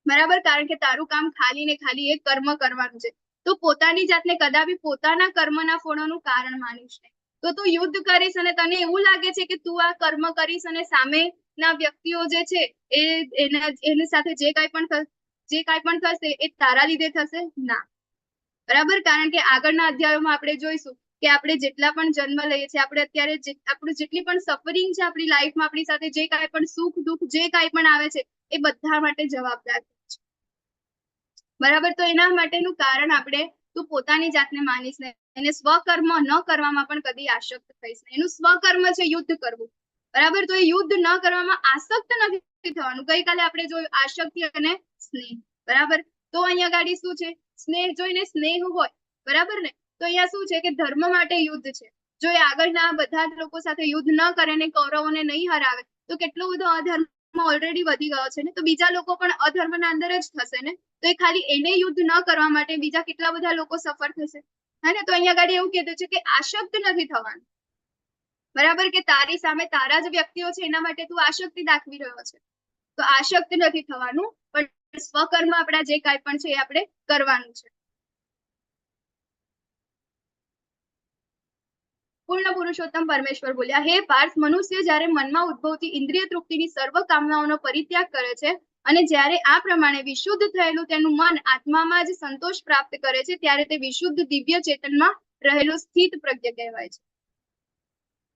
બરાબર. કારણ કે તારું કામ ખાલી ને ખાલી એ કર્મ કરવાનું છે. તો પોતાની જાતને કદાપી પોતાના કર્મના ફળોનું કારણ માનીશ નહીં. તો તું યુદ્ધ કરીશ અને તને એવું લાગે છે કે તું આ કર્મ કરીશ અને સામેના વ્યક્તિઓ જે છે એની સાથે જે કાંઈ પણ થશે એ તારા લીધે થશે ના. બરાબર. કારણ કે આગળના અધ્યાયોમાં આપણે જોઈશું કે આપણે જેટલા પણ જન્મ લઈએ છીએ, આપણે અત્યારે આપણું જેટલી પણ સફરિંગ છે આપણી લાઈફમાં, આપણી સાથે જે કાંઈ પણ સુખ દુઃખ જે કાંઈ પણ આવે છે એ બધા માટે જવાબદાર છે. બરાબર. તો એના માટેનું કારણ આપણે તું પોતાની જાતને માનીશ નહીં, એને સ્વકર્મ ન કરવામાં પણ કદી આસક્ત થઈશ નહીં. એનું સ્વકર્મ છે યુદ્ધ કરવું. બરાબર. તો એ યુદ્ધ ન કરવામાં આસક્ત નથી થવાનું. ગઈકાલે આપણે જોયું આસક્તિ અને સ્નેહ. બરાબર. તો અહીંયા ગાડી શું છે? સ્નેહ. જોઈને સ્નેહ હોય, બરાબર ને? તો અહીંયા શું છે કે ધર્મ માટે યુદ્ધ છે. જો એ આગળના બધા જ લોકો સાથે યુદ્ધ ન કરે ને કૌરવોને નહીં હરાવે તો કેટલો બધો અધર્મ ઓલરેડી વધી ગયો છે ને, તો બીજા લોકો પણ અધર્મના અંદર જ થશે ને. તો એ ખાલી એને યુદ્ધ ન કરવા માટે બીજા કેટલા બધા લોકો સફર થશે, હે ને? તો અહીંયા ગાડી એવું કીધું છે કે આસક્ત નથી થવાનું. બરાબર. કે તારી સામે તારા જ વ્યક્તિઓ છે એના માટે તું આસક્તિ દાખવી રહ્યો છે, તો આસક્ત નથી થવાનું, પણ સ્વકર્મ આપણા જે કાંઈ પણ છે એ આપણે કરવાનું છે. પૂર્ણ પુરુષોત્તમ પરમેશ્વર બોલ્યા, હે પાર્થ, મનુષ્ય જ્યારે મનમાં ઉદ્ભવતી ઇન્દ્રિય તૃપ્તિની સર્વ કામનાઓનો પરિત્યાગ કરે છે અને જ્યારે આ પ્રમાણે વિશુદ્ધ થયેલું તેનું મન આત્મામાં જ સંતોષ પ્રાપ્ત કરે છે ત્યારે તે વિશુદ્ધ દિવ્ય ચેતનમાં રહેલું સ્થિત પ્રજ્ઞ કહેવાય છે.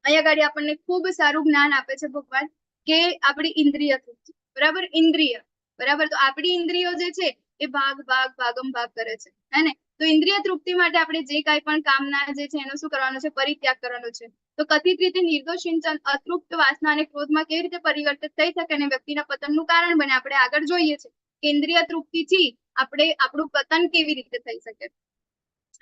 અહીંયા આગળ આપણને ખૂબ સારું જ્ઞાન આપે છે ભગવાન કે આપણી ઇન્દ્રિય તૃપ્તિ. બરાબર. ઇન્દ્રિય. બરાબર. તો આપણી ઇન્દ્રિયો જે છે એ ભાગમ ભાગ કરે છે, હે ને? તો ઇન્દ્રિય તૃપ્તિ માટે આપણે જે કાંઈ પણ કામના જે છે એનો શું કરવાનો છે? પરિત્યાગ કરવાનો છે. તો કથિત રીતે નિર્દોષ સિંચન અતૃપ્ત વાસના અને ક્રોધમાં કેવી રીતે પરિવર્તિત થઈ શકે અને વ્યક્તિના પતનનું કારણ બને? આપણે આગળ જોઈએ છે કે ઇન્દ્રિય તૃપ્તિથી આપણે આપણું પતન કેવી રીતે થઈ શકે,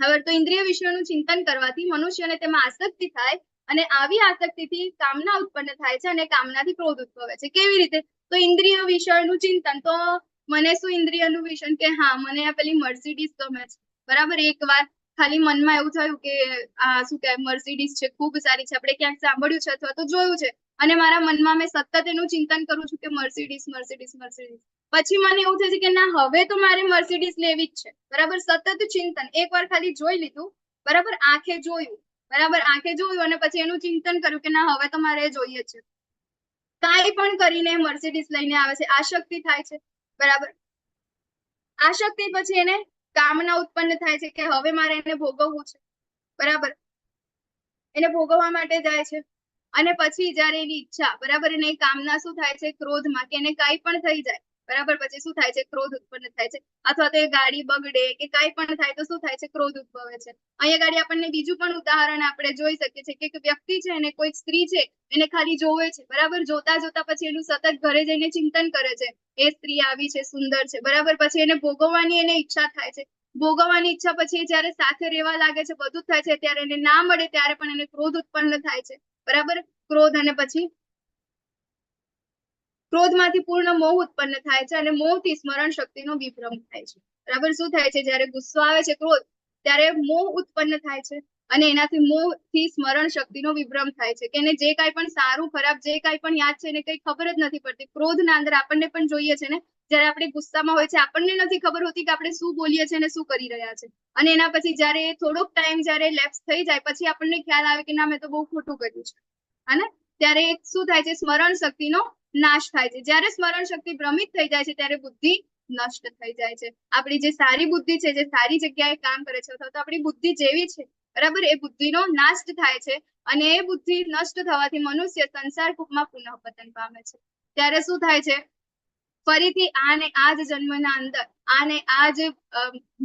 હવે તો ઇન્દ્રિય વિષયોનું ચિંતન કરવાથી મનુષ્યને તેમાં આસક્તિ થાય અને આવી આસક્તિથી કામના ઉત્પન્ન થાય છે અને કામનાથી ક્રોધ ઉદ્ભવે છે. કેવી રીતે? તો ઇન્દ્રિય વિષયનું ચિંતન. તો મને શું ઇન્દ્રિયનું વિષય કે હા મને આ પેલી મર્સિડીઝ ગમે છે, બરાબર. એકવાર ખાલી મનમાં એવું થયું કે આ શું કહેવાય મર્સિડીઝ છે, ખૂબ સારી છે, આપણે ક્યાંક સાંભળ્યું છે અથવા તો જોયું છે, અને મારા મનમાં મેં સતત એનું ચિંતન કરું છું કે મર્સિડીઝ મર્સિડીઝ મર્સિડીઝ. પછી મને એવું થાય છે કે ના હવે તો મારે મર્સિડીઝ લેવી જ છે, બરાબર. સતત ચિંતન. એકવાર ખાલી જોઈ લીધું, બરાબર, આંખે જોયું, બરાબર, આંખે જોયું અને પછી એનું ચિંતન કર્યું કે ના હવે તો મારે જોઈએ છે. કાંઈ પણ કરીને મર્સિડીઝ લઈને આવે છે, આસક્તિ થાય છે, બરાબર. આસક્તિ પછી એને કામના ઉત્પન્ન થાય છે કે હવે મારે એને ભોગવવું છે, બરાબર. એને ભોગવવા માટે જાય છે અને પછી જયારે એની ઈચ્છા, બરાબર, એને કામના શું થાય છે ક્રોધમાં કે એને કાંઈ પણ થઈ જાય, બરાબર. પછી શું થાય છે ક્રોધ ઉત્પન્ન થાય છે, અથવા તો એ ગાડી બગડે કે કાંઈ પણ થાય તો શું થાય છે ક્રોધ ઉદ્ભવે છે. અહીંયા ગાડી આપણને બીજું પણ ઉદાહરણ આપણે જોઈ શકીએ છીએ કે એક વ્યક્તિ છે અને કોઈ સ્ત્રી છે એને ખાલી જોવે છે, બરાબર. જોતા જોતા પછી એનું સતત ઘરે જઈને ચિંતન કરે છે, એ સ્ત્રી આવી છે, સુંદર છે, બરાબર. પછી એને ભોગવવાની એને ઈચ્છા થાય છે. ભોગવવાની ઈચ્છા પછી જયારે સાથે રહેવા લાગે છે, બધું થાય છે, ત્યારે એને ના મળે ત્યારે પણ એને ક્રોધ ઉત્પન્ન થાય છે, બરાબર. ક્રોધ અને પછી ક્રોધમાંથી પૂર્ણ મોહ ઉત્પન્ન થાય છે અને મોહથી સ્મરણ શક્તિનો વિભ્રમ થાય છે, બરાબર. શું થાય છે જયારે ગુસ્સો આવે છે, ક્રોધ, ત્યારે મોહ ઉત્પન્ન થાય છે અને એનાથી મોહથી સ્મરણ શક્તિનો વિભ્રમ થાય છે કે એને જે કાંઈ પણ સારું ખરાબ જે કાંઈ પણ યાદ છે એને કઈ ખબર જ નથી પડતી. ક્રોધના અંદર આપણને પણ જોઈએ છે ને, જયારે આપણે ગુસ્સામાં હોય છે આપણને નથી ખબર હોતી કે આપણે શું બોલીએ છીએ અને શું કરી રહ્યા છે, અને એના પછી જયારે થોડોક ટાઈમ જયારે લેપ્સ થઈ જાય પછી આપણને ખ્યાલ આવે કે ના મેં તો બહુ ખોટું કર્યું છે, અને ત્યારે શું થાય છે સ્મરણ શક્તિનો નાશ થાય છે. જયારે સ્મરણ શક્તિ ભ્રમિત થઈ જાય છે ત્યારે બુદ્ધિ નષ્ટ થઈ જાય છે. આપણી જે સારી બુદ્ધિ છે, જે સારી જગ્યાએ કામ કરે છે, અથવા તો આપણી બુદ્ધિ જેવી છે, બરાબર, એ બુદ્ધિનો નાશ થાય છે અને એ બુદ્ધિ નષ્ટ થવાથી મનુષ્ય સંસાર કૂપમાં પુનઃ પતન પામે છે. ત્યારે શું થાય છે ફરીથી આને આ જ જન્મના અંદર આને આ જ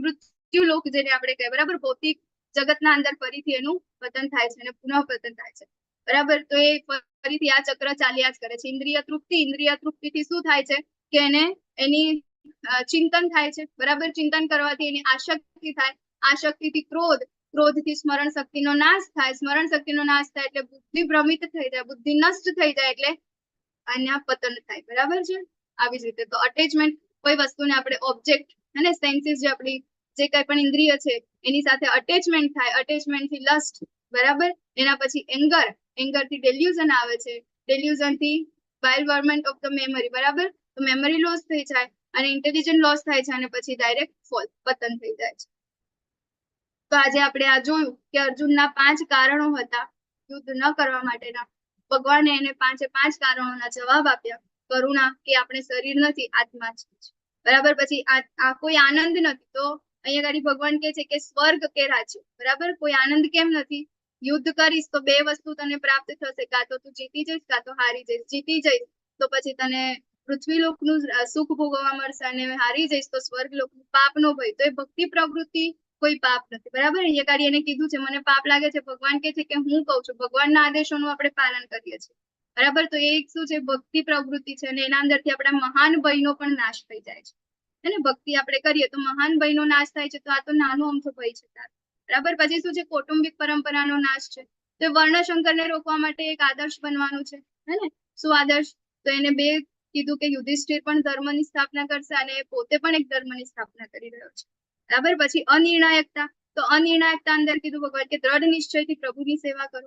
મૃત્યુ લોક જેને આપણે કહીએ, બરાબર, ભૌતિક જગતના અંદર ફરીથી એનું પતન થાય છે અને પુનઃ પતન થાય છે, બરાબર. તો એ ફરીથી આ ચક્ર ચાલ્યા જ કરે છે. ઇન્દ્રિય તૃપ્તિથી શું થાય છે કે એને એની ચિંતન થાય છે, બરાબર. ચિંતન કરવાથી એની આસક્તિ થાય, આસક્તિથી ક્રોધ, ક્રોધથી સ્મરણ શક્તિનો નાશ થાય, સ્મરણ શક્તિનો નાશ થાય એટલે બુદ્ધિ ભ્રમિત થઈ જાય, બુદ્ધિ નષ્ટ થઈ જાય એટલે અહીંયા પતન થાય, બરાબર છે. આવી જ રીતે તો અટેચમેન્ટ, કોઈ વસ્તુને આપણે ઓબ્જેક્ટ અને સેન્સીસ જે આપણી જે કઈ પણ ઇન્દ્રિય છે એની સાથે અટેચમેન્ટ થાય, અટેચમેન્ટથી લસ્ટ, બરાબર. એના પછી એંગર થી ડેલ્યુઝન આવે છે, ડેલ્યુઝન થી બાયલવર્મેન્ટ ઓફ ધ મેમરી, બરાબર. તો મેમરી લોસ થઈ જાય અને ઇન્ટેલિજન્સ લોસ થાય છે અને પછી ડાયરેક્ટ ફોલ, પતન થઈ જાય છે. તો આજે આપણે આ જોયું કે અર્જુનના 5 કારણો હતા યુદ્ધ ન કરવા માટેના. ભગવાને એને 5 કારણોના જવાબ આપ્યા. કરુણા કે આપણે શરીર નથી, આત્મા છે, બરાબર. પછી આ કોઈ આનંદ નથી, તો અહીંયા ગાડી ભગવાન કહે છે કે સ્વર્ગ કે રાજ્ય, બરાબર. કોઈ આનંદ કેમ નથી? યુદ્ધ કરીશ તો 2 વસ્તુ તને પ્રાપ્ત થશે, કાં તો તું જીતી જઈશ કાં તો હારી જઈશ. જીતી જઈશ તો પછી તને પૃથ્વી લોકનું સુખ ભોગવવા મળશે અને હારી જઈશ તો સ્વર્ગ લોકનું. પાપનો ભય, તો એ ભક્તિ પ્રવૃત્તિ કોઈ પાપ નથી, બરાબર. અહીંયા ગાડી એને કીધું છે મને પાપ લાગે છે, ભગવાન કહે છે કે હું કહું છું, ભગવાનના આદેશોનું આપણે પાલન કરીએ છીએ, બરાબર. તો એ શું છે ભક્તિ પ્રવૃત્તિ છે અને એના અંદરથી આપણા મહાન ભયનો પણ નાશ થઈ જાય છે, અને ભક્તિ આપણે કરીએ તો મહાન ભયનો નાશ થાય છે. તો આ તો નાનો અમથો ભય છે, બરાબર. પછી શું છે કૌટુંબિક પરંપરાનો નાશ છે. તો વર્ણશંકરને રોકવા માટે એક આદર્શ બનવાનું છે, હે ને. શું આદર્શ? તો એને 2 કીધું કે યુધિષ્ઠિર પણ ધર્મની સ્થાપના કરશે અને પોતે પણ એક ધર્મની સ્થાપના કરી રહ્યો છે, બરાબર. પછી અનિર્ણાયકતા, તો અનિર્ણાયકતા અંદર કીધું ભગવાન કે દ્રઢ નિશ્ચયથી પ્રભુની સેવા કરો,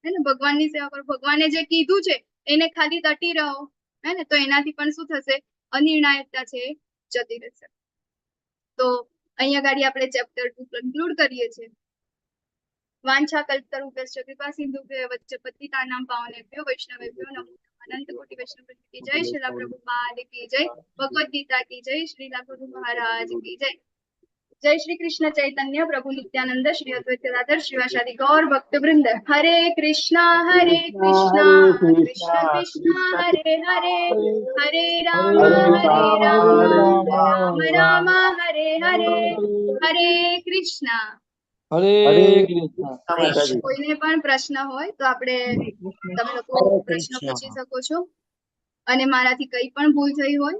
હે ને, ભગવાનની સેવા કરો. ભગવાને જે કીધું છે એને ખાલી તટી રહો, હે ને, તો એનાથી પણ શું થશે અનિર્ણાયકતા છે જતી રહેશે. તો અહીંયા ગાડી આપણે ચેપ્ટર 2 કન્ક્લુડ કરીએ છીએ. વાંછા કલ્પતરુભ્યશ્ચ કૃપા સિંધુભ્યઃ વચ્ચ પતિતાનાં પાવનેભ્યો વૈષ્ણવેભ્યો નમો નમઃ. અનંત કોટિ વૈષ્ણવ કી જય. શ્રીલા પ્રભુપાદ કી જય. ભગવદ ગીતા કી જય. શ્રીલા પ્રભુ મહારાજ કી જય. जय श्री कृष्ण चैतन्य प्रभु नित्यानंद श्री अद्वैत गदाधर शिवासादि गौर भक्त वृंद. हरे कृष्णा कृष्ण कृष्ण हरे हरे, हरे राम राम राम हरे हरे. हरे कृष्ण. હરે કૃષ્ણ. માતાજી. કોઈને પણ પ્રશ્ન હોય તો આપણે તમે લોકો પ્રશ્ન પૂછી શકો છો, અને મારાથી કઈ પણ ભૂલ થઈ હોય